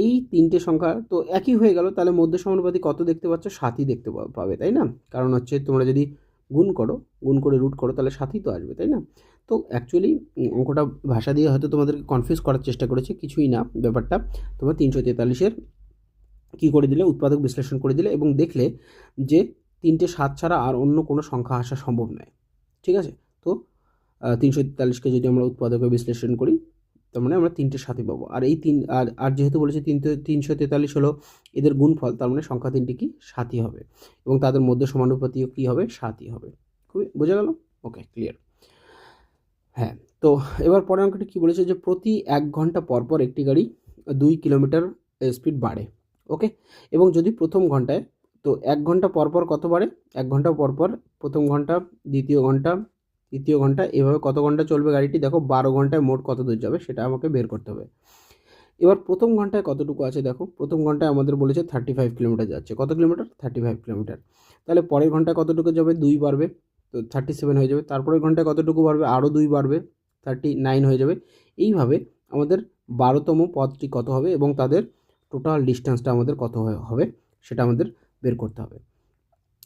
এই তিনটে সংখ্যা তো একই হয়ে গেল, তাহলে মধ্য সমানুপাতি কত দেখতে পাচ্ছ? 7ই দেখতে পাবে, তাই না? কারণ হচ্ছে তোমরা যদি গুণ করে রুট করো তাহলে 7ই তো আসবে, তাই না? তো অ্যাকচুয়ালি অঙ্কটা ভাষা দিয়ে হয়তো তোমাদেরকে কনফিউজ করার চেষ্টা করেছে, কিছুই না ব্যাপারটা। তোমরা 343-এর কী করে দিলে, উৎপাদক বিশ্লেষণ করে দিলে এবং দেখলে যে 3টে 7 ছাড়া আর অন্য কোনো সংখ্যা আসা সম্ভব নয়, ঠিক আছে? তো 343-কে যদি আমরা উৎপাদকে বিশ্লেষণ করি তার মানে আমরা 3টে 7ই পাবো। আর এই আর যেহেতু বলেছে 343 হলো এদের গুণফল, তার মানে সংখ্যা 3টি কি 7ই হবে এবং তাদের মধ্যে সমানুপাতিও কী হবে? 7ই হবে। খুবই বোঝা গেল? ওকে, ক্লিয়ার। হ্যাঁ, তো এবার পরের অঙ্কটি কী বলেছে যে প্রতি 1 ঘন্টা পর পর একটি গাড়ি 2 কিলোমিটার স্পিড বাড়ে, ওকে? এবং যদি প্রথম ঘন্টায়, তো 1 ঘন্টা পর পর কত বাড়ে? 1 ঘন্টা পর পর প্রথম ঘন্টা, দ্বিতীয় ঘন্টা, তৃতীয় ঘন্টা, এভাবে কত ঘন্টা চলবে গাড়িটি? দেখো 12 ঘন্টায় মোট কত দূর যাবে সেটা আমাকে বের করতে হবে। এবার প্রথম ঘন্টায় কতটুকু আছে দেখো, প্রথম ঘন্টায় আমাদের বলেছে 35 কিলোমিটার যাচ্ছে। কত কিলোমিটার? 35 কিলোমিটার। তাহলে পরের ঘন্টায় কতটুকু যাবে? 2 বাড়বে, তো 37 হয়ে যাবে। তারপরের ঘন্টায় কতটুকু বাড়বে? আরও 2 বাড়বে, 39 হয়ে যাবে। এইভাবে আমাদের 12তম পথটি কত হবে এবং তাদের টোটাল ডিস্টেন্সটা আমাদের কত হবে সেটা আমাদের বের করতে হবে।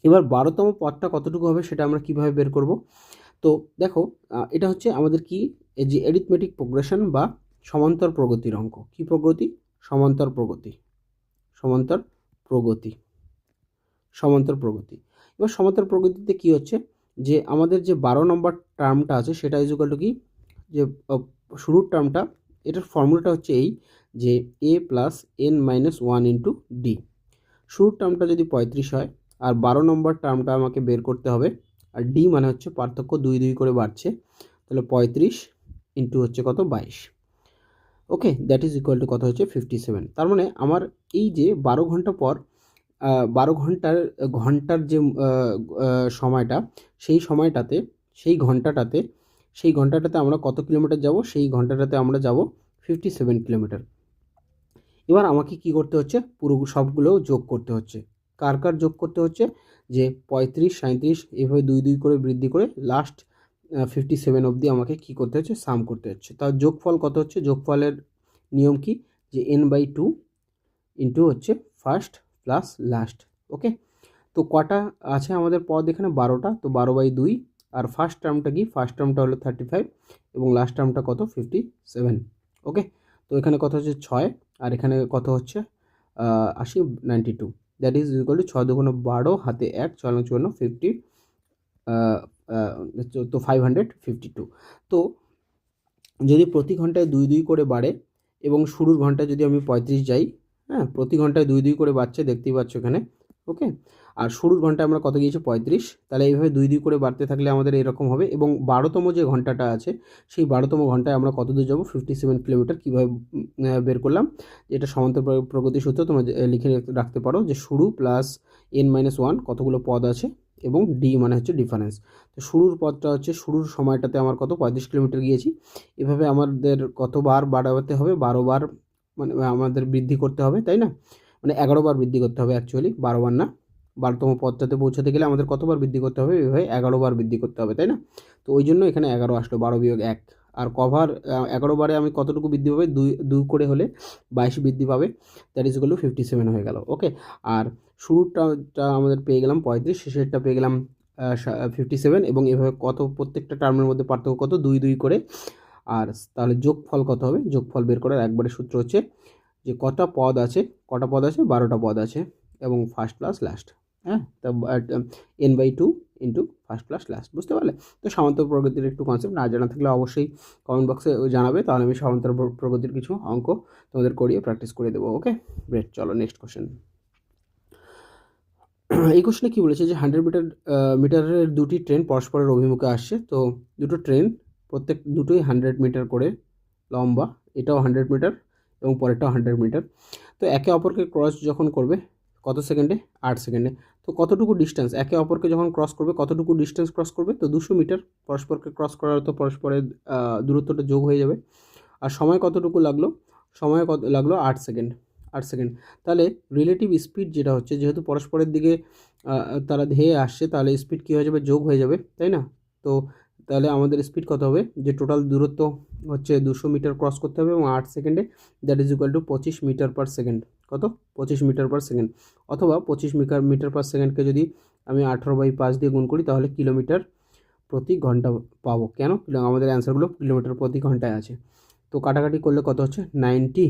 এবার 12তম পথটা কতটুকু হবে সেটা আমরা কিভাবে বের করব? তো দেখো, এটা হচ্ছে আমাদের কি, এই যে অ্যারিথমেটিক প্রোগ্রেশন বা সমান্তর প্রগতির অঙ্ক। কি প্রগতি? সমান্তর প্রগতি, সমান্তর প্রগতি, সমান্তর প্রগতি। এবার সমান্তর প্রগতিতে কি হচ্ছে যে আমাদের যে 12 নম্বর টার্মটা আছে সেটা ইজ ইকুয়াল টু কি, যে শুরুর টার্মটা, এটার ফর্মুলাটা হচ্ছে এই যে a plus n minus 1 into D. শুরুর টার্মটা যদি 35 হয় আর 12 নম্বর টার্মটা আমাকে বের করতে হবে, আর ডি মানে হচ্ছে পার্থক্য, 2 2 করে বাড়ছে, তাহলে 35 ইন্টু হচ্ছে কত? 22। ওকে, দ্যাট ইজ ইকুয়াল টু কত হচ্ছে? 57। তার মানে আমার এই যে 12 ঘন্টা পর 12 ঘন্টার যে সময়টা, সেই সময়টাতে, সেই ঘন্টাটাতে আমরা কত কিলোমিটার যাব? সেই ঘন্টাটাতে আমরা যাব 57 কিলোমিটার। এবার আমাকে কি করতে হচ্ছে? পুরো সবগুলো যোগ করতে হচ্ছে। কার কার যোগ করতে হচ্ছে? যে 35, 37 এভাবে 2 2 করে বৃদ্ধি করে লাস্ট 57 অবধি আমাকে কি করতে হচ্ছে? সাম করতে হচ্ছে। তার যোগফল কত হচ্ছে? যোগফলের নিয়ম কি, যে n/2 ইন্টু হচ্ছে ফার্স্ট প্লাস লাস্ট। ওকে, তো কটা আছে আমাদের পদ এখানে? 12টা। তো 12/2। আর ফার্স্ট টার্মটা কি? ফার্স্ট টার্মটা হলো 35 এবং লাস্ট টার্মটা কত? 57। ওকে, তো এখানে কত হচ্ছে? 6, আর এখানে কত হচ্ছে? 80, 92। দ্যাট ইজ ইকুয়াল টু 6 দুগুণ 12, হাতে 1, 6 54, 50, তো 552। তো যদি প্রতি ঘন্টায় 2 2 করে বাড়ে এবং শুরুর ঘন্টায় যদি আমি 35 যাই, হ্যাঁ, প্রতি ঘন্টায় 2 2 করে বাড়ছে, দেখতেই পাচ্ছ এখানে। ওকে, আর শুরুর ঘন্টায় আমরা কত গিয়েছি? 35। তাহলে এইভাবে 2 2 করে বাড়তে থাকলে আমাদের এরকম হবে এবং 12তম যে ঘন্টাটা আছে সেই 12তম ঘন্টায় আমরা কত দূর যাব? 57 কিলোমিটার। কীভাবে বের করলাম? এটা সমান্তর প্রগতি সূত্র তোমরা লিখে রাখতে পারো, যে শুরু প্লাস n-1 কতগুলো পদ আছে এবং ডি মানে হচ্ছে ডিফারেন্স। তো শুরুর পথটা হচ্ছে, শুরুর সময়টাতে আমার কত? 35 কিলোমিটার গিয়েছি। এভাবে আমাদের কতবার বাড়াতে হবে? 12 বার, মানে আমাদের বৃদ্ধি করতে হবে, তাই না? মানে 11 বার বৃদ্ধি করতে হবে, অ্যাকচুয়ালি 12 বার না। 12তম পদটাতে পৌঁছাতে গেলে আমাদের কতবার বৃদ্ধি করতে হবে? এভাবে 11 বার বৃদ্ধি করতে হবে, তাই না? তো ওই জন্য এখানে 11 আসলো, 12 বিয়োগ 1। আর কভার 11 বারে আমি কতটুকু বৃদ্ধি পাবে? 2 করে হলে 22 বৃদ্ধি পাবে, দ্যাট ইজ ইকুয়াল টু 57 হয়ে গেল। ওকে, আর শুরুটা আমাদের পেয়ে গেলাম 35, শেষেরটা পেয়ে গেলাম 57 এবং এভাবে কত প্রত্যেকটা টার্মের মধ্যে পার্থক্য কত? 2 2 করে। আর তাহলে যোগফল কত হবে? যোগফল বের করার একবারে সূত্র হচ্ছে যে কটা পদ আছে? 12টা পদ আছে এবং ফার্স্ট প্লাস লাস্ট। হ্যাঁ, তা n/2 into first plus last. বুঝতে পারলে? তো সমান্তর প্রগতির একটু কনসেপ্ট না জানা থাকলে অবশ্যই কমেন্ট বক্সে জানাবে, তাহলে আমি সমান্তর প্রগতির কিছু অঙ্ক তোমাদের করিয়ে প্র্যাকটিস করে দেবো। ওকে, গ্রেট। চলো নেক্সট কোশ্চেন। এই কোশ্চেনে কী বলেছে যে 100 মিটারের দুটি ট্রেন পরস্পরের অভিমুখে আসছে। তো দুটো ট্রেন প্রত্যেক দুটোই 100 মিটার করে লম্বা, এটাও 100 মিটার এবং পরেরটাও 100 মিটার। তো একে অপরকে ক্রস যখন করবে কত সেকেন্ডে? 8 সেকেন্ডে। তো কতটুকু ডিস্টেন্স একে অপরকে যখন ক্রস করবে, কতটুকু ডিস্টেন্স ক্রস করবে? তো 200 মিটার। পরস্পরকে ক্রস করার তো পরস্পরের দূরত্বটা যোগ হয়ে যাবে। আর সময় কতটুকু লাগলো? সময় কত লাগলো? 8 সেকেন্ড। 8 সেকেন্ড। তাহলে রিলেটিভ স্পিড যেটা হচ্ছে, যেহেতু পরস্পরের দিকে তারা ধেয়ে আসছে, তাহলে স্পিড কী হয়ে যাবে? যোগ হয়ে যাবে, তাই না? তো তাহলে আমাদের স্পিড কত হবে, যে টোটাল দূরত্ব হচ্ছে 200 মিটার ক্রস করতে হবে এবং 8 সেকেন্ডে, that is equal to 25 metre per second. কত? 25 মিটার পার সেকেন্ড। অথবা 25 মিটার পার সেকেন্ডকে যদি আমি 18/5 দিয়ে গুণ করি তাহলে কিলোমিটার প্রতি ঘন্টা পাবো। কেন? আমাদের অ্যান্সারগুলো কিলোমিটার প্রতি ঘন্টায় আছে। তো কাটাকাটি করলে কত হচ্ছে, 90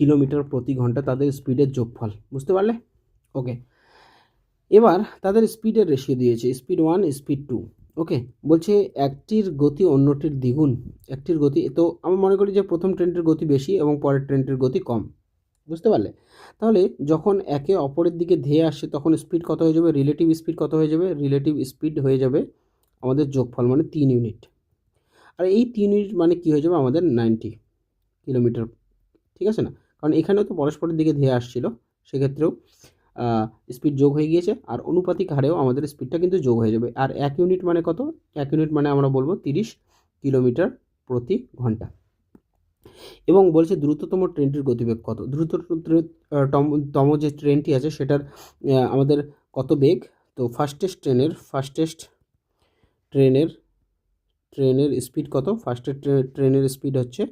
কিলোমিটার প্রতি ঘন্টা তাদের স্পিডের যোগফল। বুঝতে পারলে? ওকে, এবার তাদের স্পিডের রেশিও দিয়েছে, স্পিড 1, স্পিড 2। ওকে, বলছে একটির গতি অন্যটির দ্বিগুণ। একটির গতি, তো আমি মনে করি যে প্রথম ট্রেনটির গতি বেশি এবং পরের ট্রেনটির গতি কম। বুঝতে পারলে? তাহলে যখন একে অপরের দিকে ধেয়ে আসছে তখন স্পিড কত হয়ে যাবে, রিলেটিভ স্পিড কত হয়ে যাবে, রিলেটিভ স্পিড হয়ে যাবে আমাদের যোগফল মানে 3 ইউনিট। আর এই 3 ইউনিট মানে কী হয়ে যাবে আমাদের 90 কিলোমিটার। ঠিক আছে না? কারণ এখানেও তো পরস্পরের দিকে ধেয়ে আসছিল, সেক্ষেত্রেও স্পিড যোগ হয়ে গিয়েছে, আর অনুপাতিক হারেও আমাদের স্পিডটা কিন্তু যোগ হয়ে যাবে। আর 1 ইউনিট মানে কত? 1 ইউনিট মানে আমরা বলবো 30 কিলোমিটার প্রতি ঘন্টা। এবং বলছে দ্রুততম ট্রেনটির গতিবেগ কত। তম যে ট্রেনটি আছে সেটার আমাদের কত বেগ। তো ফার্স্টেস্ট ট্রেনের স্পিড কত? ট্রেনের স্পিড হচ্ছে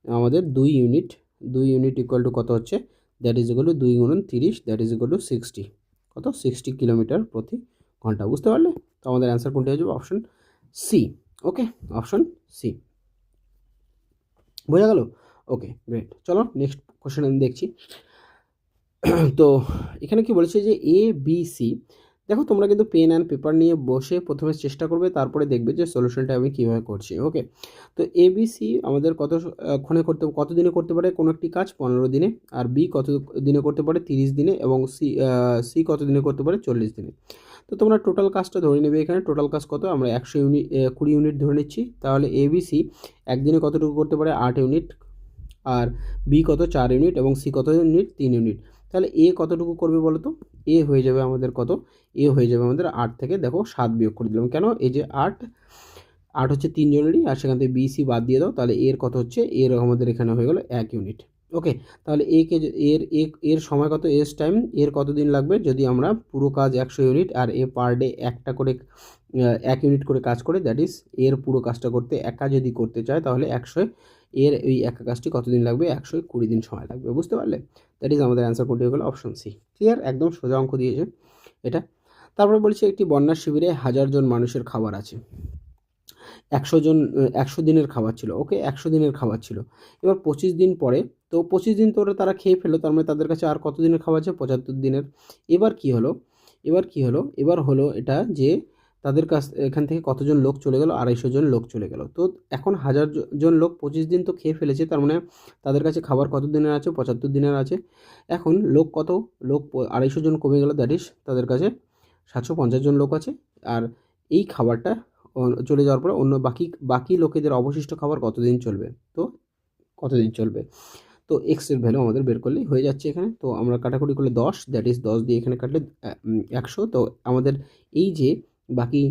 আমাদের 2 ইউনিট। 2 ইউনিট ইকুয়াল টু কত হচ্ছে, দ্যাট ইজ ইকুয়াল টু 2 গুণন 30, দ্যাট ইজ ইকুয়াল টু 60। কত? 60 কিলোমিটার প্রতি ঘন্টা। বুঝতে পারলে? তো আমাদের অ্যান্সার কোনটি হয়ে যাবে? Option C. Okay, option C. বোঝা গেল? Okay, great. চলো নেক্সট কোশ্চেন আমি দেখছি। তো এখানে কি বলেছে যে এ বি সি। দেখো তোমরা কিন্তু পেন অ্যান্ড পেপার নিয়ে বসে প্রথমে চেষ্টা করবে, তারপরে দেখবে যে সলিউশনটা আমি কীভাবে করছি। ওকে, তো এ বি সি আমাদের কত দিনে করতে পারে কোনো একটি কাজ? 15 দিনে। আর বি কত দিনে করতে পারে? 30 দিনে। এবং সি কত দিনে করতে পারে? 40 দিনে। তো তোমরা টোটাল কাজটা ধরে নেবে। এখানে টোটাল কাজ কত? আমরা 20 ইউনিট ধরে নিচ্ছি। তাহলে এ বি সি একদিনে কতটুকু করতে পারে? 8 ইউনিট। আর বি কত? 4 ইউনিট। এবং সি কত ইউনিট? 3 ইউনিট। তাহলে এ কতটুকু করবে বলো তো? এ হয়ে যাবে আমাদের কত? এ হয়ে যাবে আমাদের 8 থেকে, দেখো 7 বিয়োগ করে দিলাম। কেন? এই যে 8 হচ্ছে 3 জনেরই, আর সেখান থেকে বি সি বাদ দিয়ে দাও। তাহলে এর কত হচ্ছে? এর আমাদের এখানে হয়ে গেল 1 ইউনিট। ওকে, তাহলে এর সময় কত? এস টাইম এর কত দিন লাগবে? যদি আমরা পুরো কাজ 100 ইউনিট আর এ পার ডে একটা করে 1 ইউনিট করে কাজ করে, দ্যাট ইজ এর পুরো কাজটা করতে একা যদি করতে চায় তাহলে 100 এর এই একা কাজটি কতদিন লাগবে? 120 দিন সময় লাগবে। বুঝতে পারলে? দ্যাট ইজ আমাদের অ্যান্সার কোনটি হয়ে গেল? Option C. ক্লিয়ার? একদম সোজা অঙ্ক দিয়েছে এটা। তারপরে বলছে একটি বন্যার শিবিরে 1000 জন মানুষের খাবার আছে। 100 দিনের খাবার ছিল। ওকে, 100 দিনের খাবার ছিল। এবার 25 দিন পরে, তো 25 দিন ধরে তারা খেয়ে ফেললো, তার মানে তাদের কাছে আর কত দিনের খাবার আছে? 75 দিনের। এবার কি হলো? এবার হলো এটা যে তাদের কাছ এখান থেকে কতজন লোক চলে গেল? 250 জন লোক চলে গেল। তো এখন 1000 জন লোক 25 দিন তো খেয়ে ফেলেছে, তার মানে তাদের কাছে খাবার কত দিনের আছে? 75 দিনের আছে। এখন লোক 250 জন কমে গেল, দ্যাট ইজ তাদের কাছে 750 জন লোক আছে। আর এই খাবারটা চলে যাওয়ার পরে অন্য বাকি লোকেদের অবশিষ্ট খাবার কতদিন চলবে? তো কতদিন চলবে? তো এক্স এর ভ্যালু আমাদের বের করলেই হয়ে যাচ্ছে এখানে। তো আমরা কাটাকুটি করলে 10, দ্যাট ইজ 10 দিয়ে এখানে কাটলে 100। তো আমাদের এই যে বাকি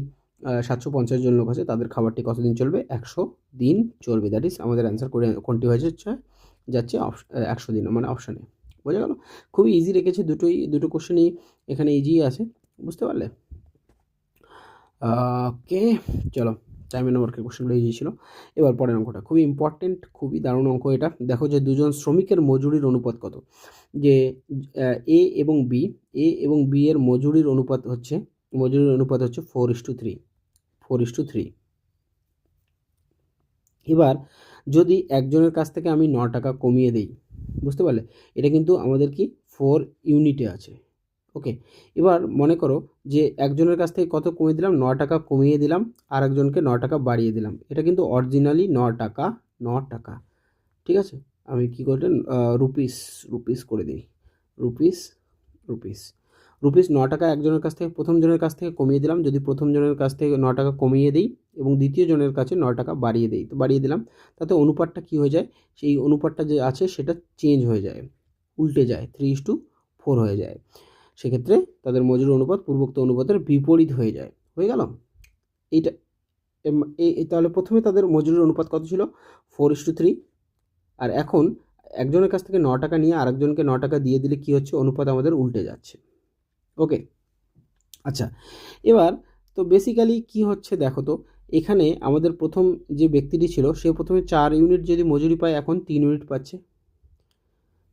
750 জন লোক আছে তাদের খাবারটি কতদিন চলবে? 100 দিন চলবে। দ্যাট ইজ আমাদের অ্যান্সার কোনটি হয়ে যাচ্ছে 100 দিন, মানে অপশানে। বোঝা গেল? খুবই ইজি রেখেছি, দুটো কোশ্চেনই এখানে ইজি আছে। বুঝতে পারলে? ওকে, চলো টাইমের নম্বরকে কোশ্চেনগুলো ইজি ছিল। এবার পরের অঙ্কটা খুবই ইম্পর্টেন্ট, খুবই দারুণ অঙ্ক এটা। দেখো যে দুজন শ্রমিকের মজুরির অনুপাত কত। যে এ এবং বি এর মজুরির অনুপাত হচ্ছে 4:3। 4:3। এবার যদি একজনের কাছ থেকে আমি 9 টাকা কমিয়ে দিই, বুঝতে পারলে? এটা কিন্তু আমাদের কি 4 ইউনিটে আছে। ওকে, এবার মনে করো যে একজনের কাছ থেকে কত কমিয়ে দিলাম? 9 টাকা কমিয়ে দিলাম, আর একজনকে 9 টাকা বাড়িয়ে দিলাম। এটা কিন্তু অরিজিনালি 9 টাকা। ঠিক আছে, আমি কী করলেন রুপিস করে দিই। রুপিস 9 টাকা একজনের কাছ থেকে, প্রথম জনের কাছ থেকে কমিয়ে দিলাম। যদি প্রথম জনের কাছ থেকে 9 টাকা কমিয়ে দিই এবং দ্বিতীয় জনের কাছে 9 টাকা বাড়িয়ে দিই, তো বাড়িয়ে দিলাম, তাতে অনুপাতটা কী হয়ে যায়? সেই অনুপাতটা যে আছে সেটা চেঞ্জ হয়ে যায়, উল্টে যায়, 3:4 হয়ে যায়। সেক্ষেত্রে তাদের মজুরি অনুপাত পূর্বোক্ত অনুপাতের বিপরীত হয়ে যায়। হয়ে গেল এইটা। তাহলে প্রথমে তাদের মজুরির অনুপাত কত ছিল? 4:3। আর এখন একজনের কাছ থেকে 9 টাকা নিয়ে আরেকজনকে 9 টাকা দিয়ে দিলে কি হচ্ছে? অনুপাত আমাদের উল্টে যাচ্ছে। ওকে, আচ্ছা, এবার তো বেসিক্যালি কি হচ্ছে দেখো তো, এখানে আমাদের প্রথম যে ব্যক্তিটি ছিল সে প্রথমে 4 ইউনিট যদি মজুরি পায়, এখন 3 ইউনিট পাচ্ছে।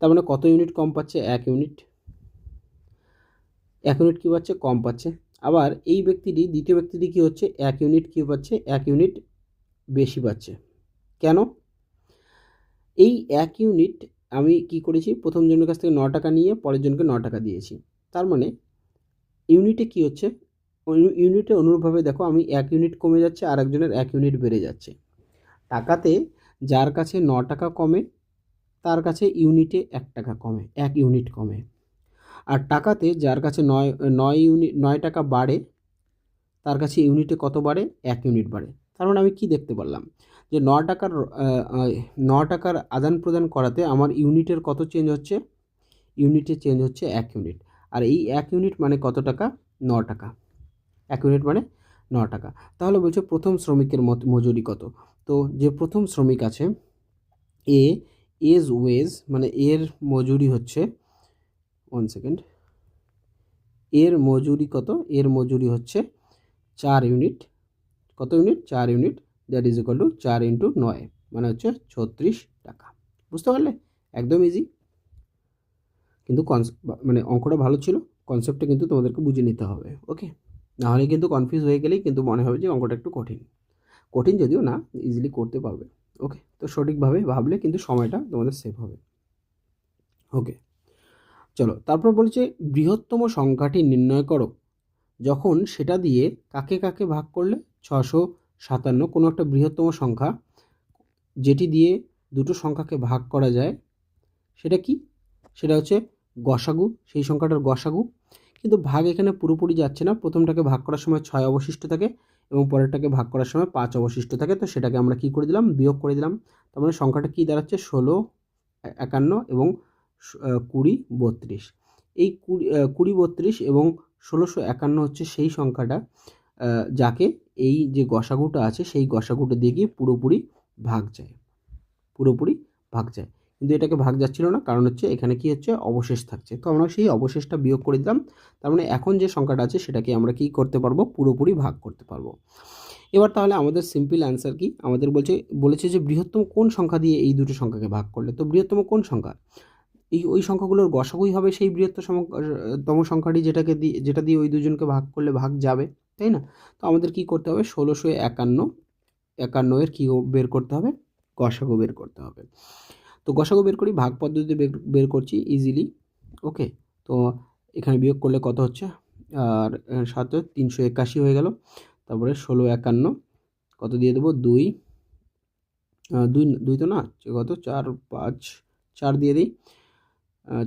তার মানে কত ইউনিট কম পাচ্ছে? 1 ইউনিট। 1 ইউনিট কী পাচ্ছে? কম পাচ্ছে। আবার এই ব্যক্তিটি, দ্বিতীয় ব্যক্তিটি কী হচ্ছে? 1 ইউনিট কী পাচ্ছে? 1 ইউনিট বেশি পাচ্ছে। কেন? এই 1 ইউনিট আমি কি করেছি, প্রথম জনের কাছ থেকে 9 টাকা নিয়ে পরের জনকে 9 টাকা দিয়েছি। তার মানে ইউনিটে কি হচ্ছে, ইউনিটে অনুরূপভাবে দেখো, আমি 1 ইউনিট কমে যাচ্ছে, আর একজনের 1 ইউনিট বেড়ে যাচ্ছে। টাকাতে যার কাছে 9 টাকা কমে তার কাছে ইউনিটে 1 টাকা কমে, 1 ইউনিট কমে। আর টাকাতে যার কাছে 9 টাকা বাড়ে তার কাছে ইউনিটে কত বাড়ে? 1 ইউনিট বাড়ে। তার মানে আমি কি দেখতে পারলাম, যে 9 টাকার আদান প্রদান করাতে আমার ইউনিটের কত চেঞ্জ হচ্ছে? ইউনিটে চেঞ্জ হচ্ছে 1 ইউনিট। আর এই 1 ইউনিট মানে কত টাকা? 9 টাকা। 1 ইউনিট মানে 9 টাকা। তাহলে বলছে প্রথম শ্রমিকের মজুরি কত? তো যে প্রথম শ্রমিক আছে, এজ ওয়েজ মানে এর মজুরি হচ্ছে, 1 সেকেন্ড, এর মজুরি কত? এর মজুরি হচ্ছে 4 ইউনিট। কত unit? 4 unit. That is equal two 4 into 9 মানে হচ্ছে 36 টাকা। বুঝতে পারলে? একদম ইজি। কিন্তু মানে অঙ্কটা ভালো ছিল, কনসেপ্টটা কিন্তু তোমাদেরকে বুঝে নিতে হবে। ওকে, নাহলে কিন্তু কনফিউজ হয়ে গেলেই কিন্তু মনে হবে যে অঙ্কটা একটু কঠিন। কঠিন যদিও না, ইজিলি করতে পারবে। ওকে, তো সঠিকভাবে ভাবলে কিন্তু সময়টা তোমাদের সেভ হবে। ওকে, চলো তারপর বলছে বৃহত্তম সংখ্যাটি নির্ণয় করো যখন সেটা দিয়ে কাকে কাকে ভাগ করলে 657, কোনো একটা বৃহত্তম সংখ্যা যেটি দিয়ে দুটো সংখ্যাকে ভাগ করা যায়, সেটা কি? সেটা হচ্ছে গসাগু, সেই সংখ্যাটার গসাগু। কিন্তু ভাগ এখানে পুরোপুরি যাচ্ছে না, প্রথমটাকে ভাগ করার সময় 6 অবশিষ্ট থাকে এবং পরেরটাকে ভাগ করার সময় 5 অবশিষ্ট থাকে। তো সেটাকে আমরা কি করে দিলাম? বিয়োগ করে দিলাম। তার মানে সংখ্যাটা কি দাঁড়াচ্ছে? 16, 51 এবং 20, 32। এই 20, 32 এবং 1651 হচ্ছে সেই সংখ্যাটা যাকে এই যে গসাগুটা আছে সেই গসাগুটা দিয়ে গিয়ে পুরোপুরি ভাগ যায়, পুরোপুরি ভাগ যায়। কিন্তু এটাকে ভাগ যাচ্ছিল না, কারণ হচ্ছে এখানে কি হচ্ছে? অবশেষ থাকছে। তো আমরা সেই অবশেষটা বিয়োগ করে দিলাম। তার মানে এখন যে সংখ্যাটা আছে সেটাকে আমরা কি করতে পারবো? পুরোপুরি ভাগ করতে পারবো। এবার তাহলে আমাদের সিম্পল অ্যান্সার কি? আমাদের বলেছে যে বৃহত্তম কোন সংখ্যা দিয়ে এই দুটো সংখ্যাকে ভাগ করলে। তো বৃহত্তম কোন সংখ্যা? ওই সংখ্যাগুলোর গসাগুই হবে সেই বৃহত্তম সংখ্যাটি যেটা দিয়ে ওই দুজনকে ভাগ করলে ভাগ যাবে, তাই না? তো আমাদের কি করতে হবে? 1651 এর কি বের করতে হবে? গসাগু বের করতে হবে। তো গসাগু বের করি, ভাগ পদ্ধতিতে বের করছি ইজিলি। ওকে, তো এখানে বিয়োগ করলে কত হচ্ছে? আর 7 381 হয়ে গেল। তারপরে 1651 কত দিয়ে দেবো? 2, 2 তো না, কত? 4, 5, 4 দিয়ে দিই।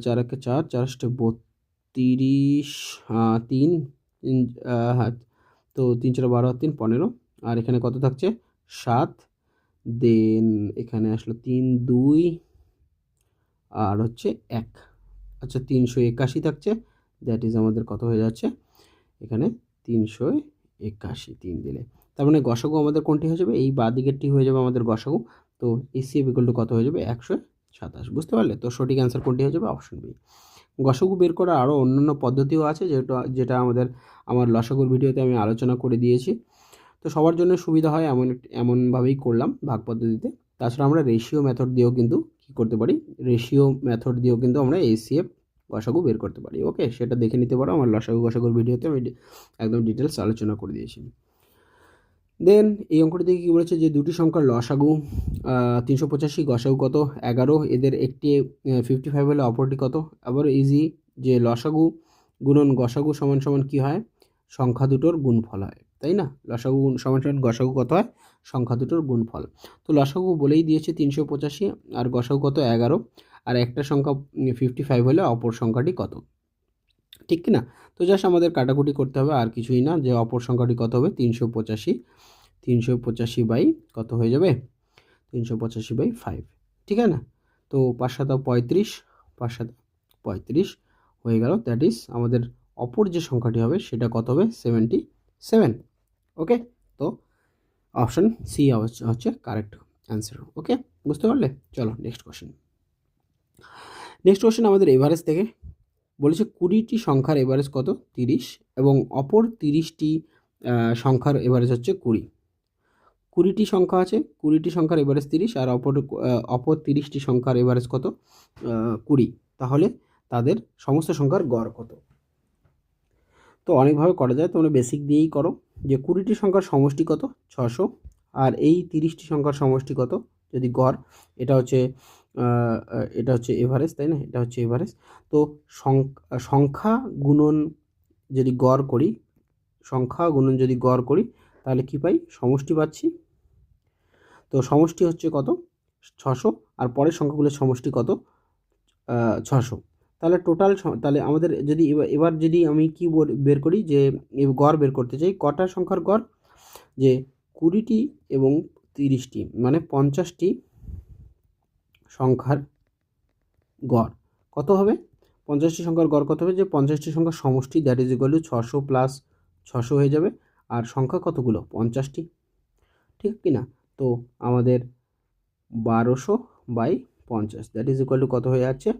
4 1 4, 4 32, 3, হ্যাঁ, তো 3 4 12 3 15। আর এখানে কত থাকছে? 7। দেন এখানে আসলো 3 2 আর হচ্ছে 1। আচ্ছা, 381 থাকছে। দ্যাট ইজ আমাদের কত হয়ে যাচ্ছে এখানে? 381 3 দিলে। তার মানে গসাগু আমাদের কোনটি হয়ে যাবে? এই বাঁ দিকেরটি হয়ে যাবে আমাদের গসাগু। তো এসিএফ ইকুয়াল টু কত হয়ে যাবে? 127। বুঝতে পারলে? তো সঠিক অ্যান্সার কোনটি হয়ে যাবে? Option B. গসাগু বের করার আরও অন্যান্য পদ্ধতিও আছে, যেটা আমার লসাগুর ভিডিওতে আমি আলোচনা করে দিয়েছি। তো সবার জন্য সুবিধা হয় এমনভাবেই করলাম ভাগ পদ্ধতিতে। তাছাড়া আমরা রেশিও মেথড দিয়েও কিন্তু কী করতে পারি? রেশিও মেথড দিয়েও কিন্তু আমরা এসিএফ গসাগু বের করতে পারি। ওকে, সেটা দেখে নিতে পারো, আমার গসাগুর ভিডিওতে আমি একদম ডিটেলস আলোচনা করে দিয়েছি। দেন এই অঙ্কটি থেকে কী বলেছে? যে দুটি সংখ্যার লসাগু 385, গসাগু কত? 11। এদের একটি 55 হলে অপরটি কত? আবার ইজি, যে লসাগু গুণন গসাগু সমান সমান কী হয়? সংখ্যা দুটোর গুণফল হয়, তাই না? লসাগু সমান সমান গসাগু কত হয়? সংখ্যা দুটোর গুণফল। তো লসাগু বলেই দিয়েছে 385, আর গসাগু কত? 11। আর একটা সংখ্যা 55 হলে অপর সংখ্যাটি কত? ঠিক কি না? তো জাস্ট আমাদের কাটাকুটি করতে হবে, আর কিছুই না। যে অপর সংখ্যাটি কত হবে? 385 বাই কত হয়ে যাবে? 385/5, ঠিক আছে না? তো 5 7 35, 5 7 35 হয়ে গেল। দ্যাট ইজ আমাদের অপর যে সংখ্যাটি হবে সেটা কত হবে? 77। ওকে, তো অপশন সি হচ্ছে কারেক্ট অ্যান্সার। ওকে, বুঝতে পারলে? চলো নেক্সট কোশ্চেন আমাদের এভারেজ থেকে বলেছে 20টি সংখ্যার এভারেজ কত? 30, এবং অপর 30টি সংখ্যার এভারেজ হচ্ছে 20। 20টি সংখ্যা আছে, 20টি সংখ্যার এভারেজ 30, আর অপর 30টি সংখ্যার এভারেজ কত? 20। তাহলে তাদের সমস্ত সংখ্যার গড় কত? তো অনেকভাবে করা যায়, তোমরা বেসিক দিয়েই করো। যে 20টি সংখ্যার সমষ্টি কত? 600। আর এই 30টি সংখ্যার সমষ্টি কত? যদি গড়, এটা হচ্ছে এভারেজ, তাই না? এটা হচ্ছে এভারেজ। তো সংখ্যা গুণন যদি গড় করি, তাহলে কি পাই? সমষ্টি পাচ্ছি। তো সমষ্টি হচ্ছে কত? 600। আর পরের সংখ্যাগুলোর সমষ্টি কত? 600। তাহলে টোটাল তাহলে আমাদের যদি এবার যদি আমি কি বের করি, যে গড় বের করতে চাই, কটা সংখ্যার গড়? যে 20টি এবং 30টি, মানে 50টি সংখ্যার গড় কত হবে? 50টি সংখ্যার গড় কত হবে? যে 50টি সংখ্যার সমষ্টি, that is equal two 600 plus 600 হয়ে যাবে। আর সংখ্যা কতগুলো? 50টি, ঠিক কি না? তো আমাদের 1200/50, দ্যাট ইজ ইকুয়াল টু কত হয়ে যাচ্ছে?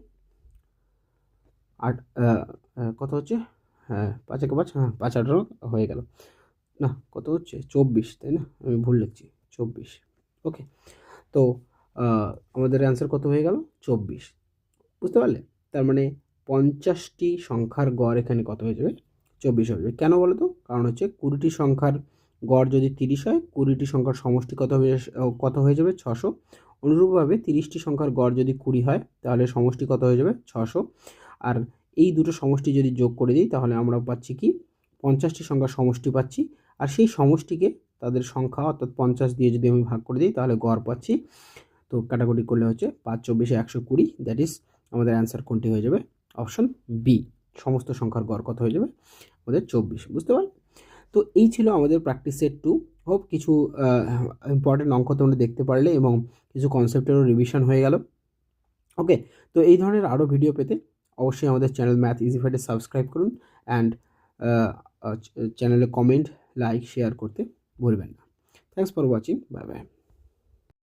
কত হচ্ছে? হ্যাঁ, 5 একে 5, হ্যাঁ 5 18 হয়ে গেল। না, কত হচ্ছে? 24, তাই না? আমি ভুল লিখছি, 24। ওকে, তো আমাদের অ্যান্সার কত হয়ে গেল? 24। বুঝতে পারলে? তার মানে 50টি সংখ্যার গড় এখানে কত হয়ে যাবে? 24 হয়ে যাবে। কেন বলো তো? কারণ হচ্ছে 20টি সংখ্যার গড় যদি 30 হয়, 20টি সংখ্যার সমষ্টি কত হয়ে যাবে? 600। অনুরূপভাবে 30টি সংখ্যার গড় যদি 20 হয়, তাহলে সমষ্টি কত হয়ে যাবে? 600। আর এই দুটো সমষ্টি যদি যোগ করে দিই, তাহলে আমরা পাচ্ছি কি? 50টি সংখ্যার সমষ্টি পাচ্ছি। আর সেই সমষ্টিকে তাদের সংখ্যা অর্থাৎ 50 দিয়ে যদি আমি ভাগ করে দিই, তাহলে গড় পাচ্ছি। তো কাটাকুটি করলে হচ্ছে 5 24 120, দ্যাট ইজ আমাদের অ্যান্সার কোনটি হয়ে যাবে? অপশন বি, সমস্ত সংখ্যার গড় কত হয়ে যাবে? আমাদের 24। বুঝতে পারলে? তো এই ছিল আমাদের প্র্যাকটিস সেট 2। হোপ কিছু ইম্পর্টেন্ট অঙ্ক তোমরা দেখতে পারলে এবং কিছু কনসেপ্টেরও রিভিশন হয়ে গেল। ওকে, তো এই ধরনের আরও ভিডিও পেতে অবশ্যই আমাদের চ্যানেল ম্যাথ ইজি ফাইটে সাবস্ক্রাইব করুন, অ্যান্ড চ্যানেলে কমেন্ট, লাইক, শেয়ার করতে ভুলবেন না। Thanks for watching, bye bye.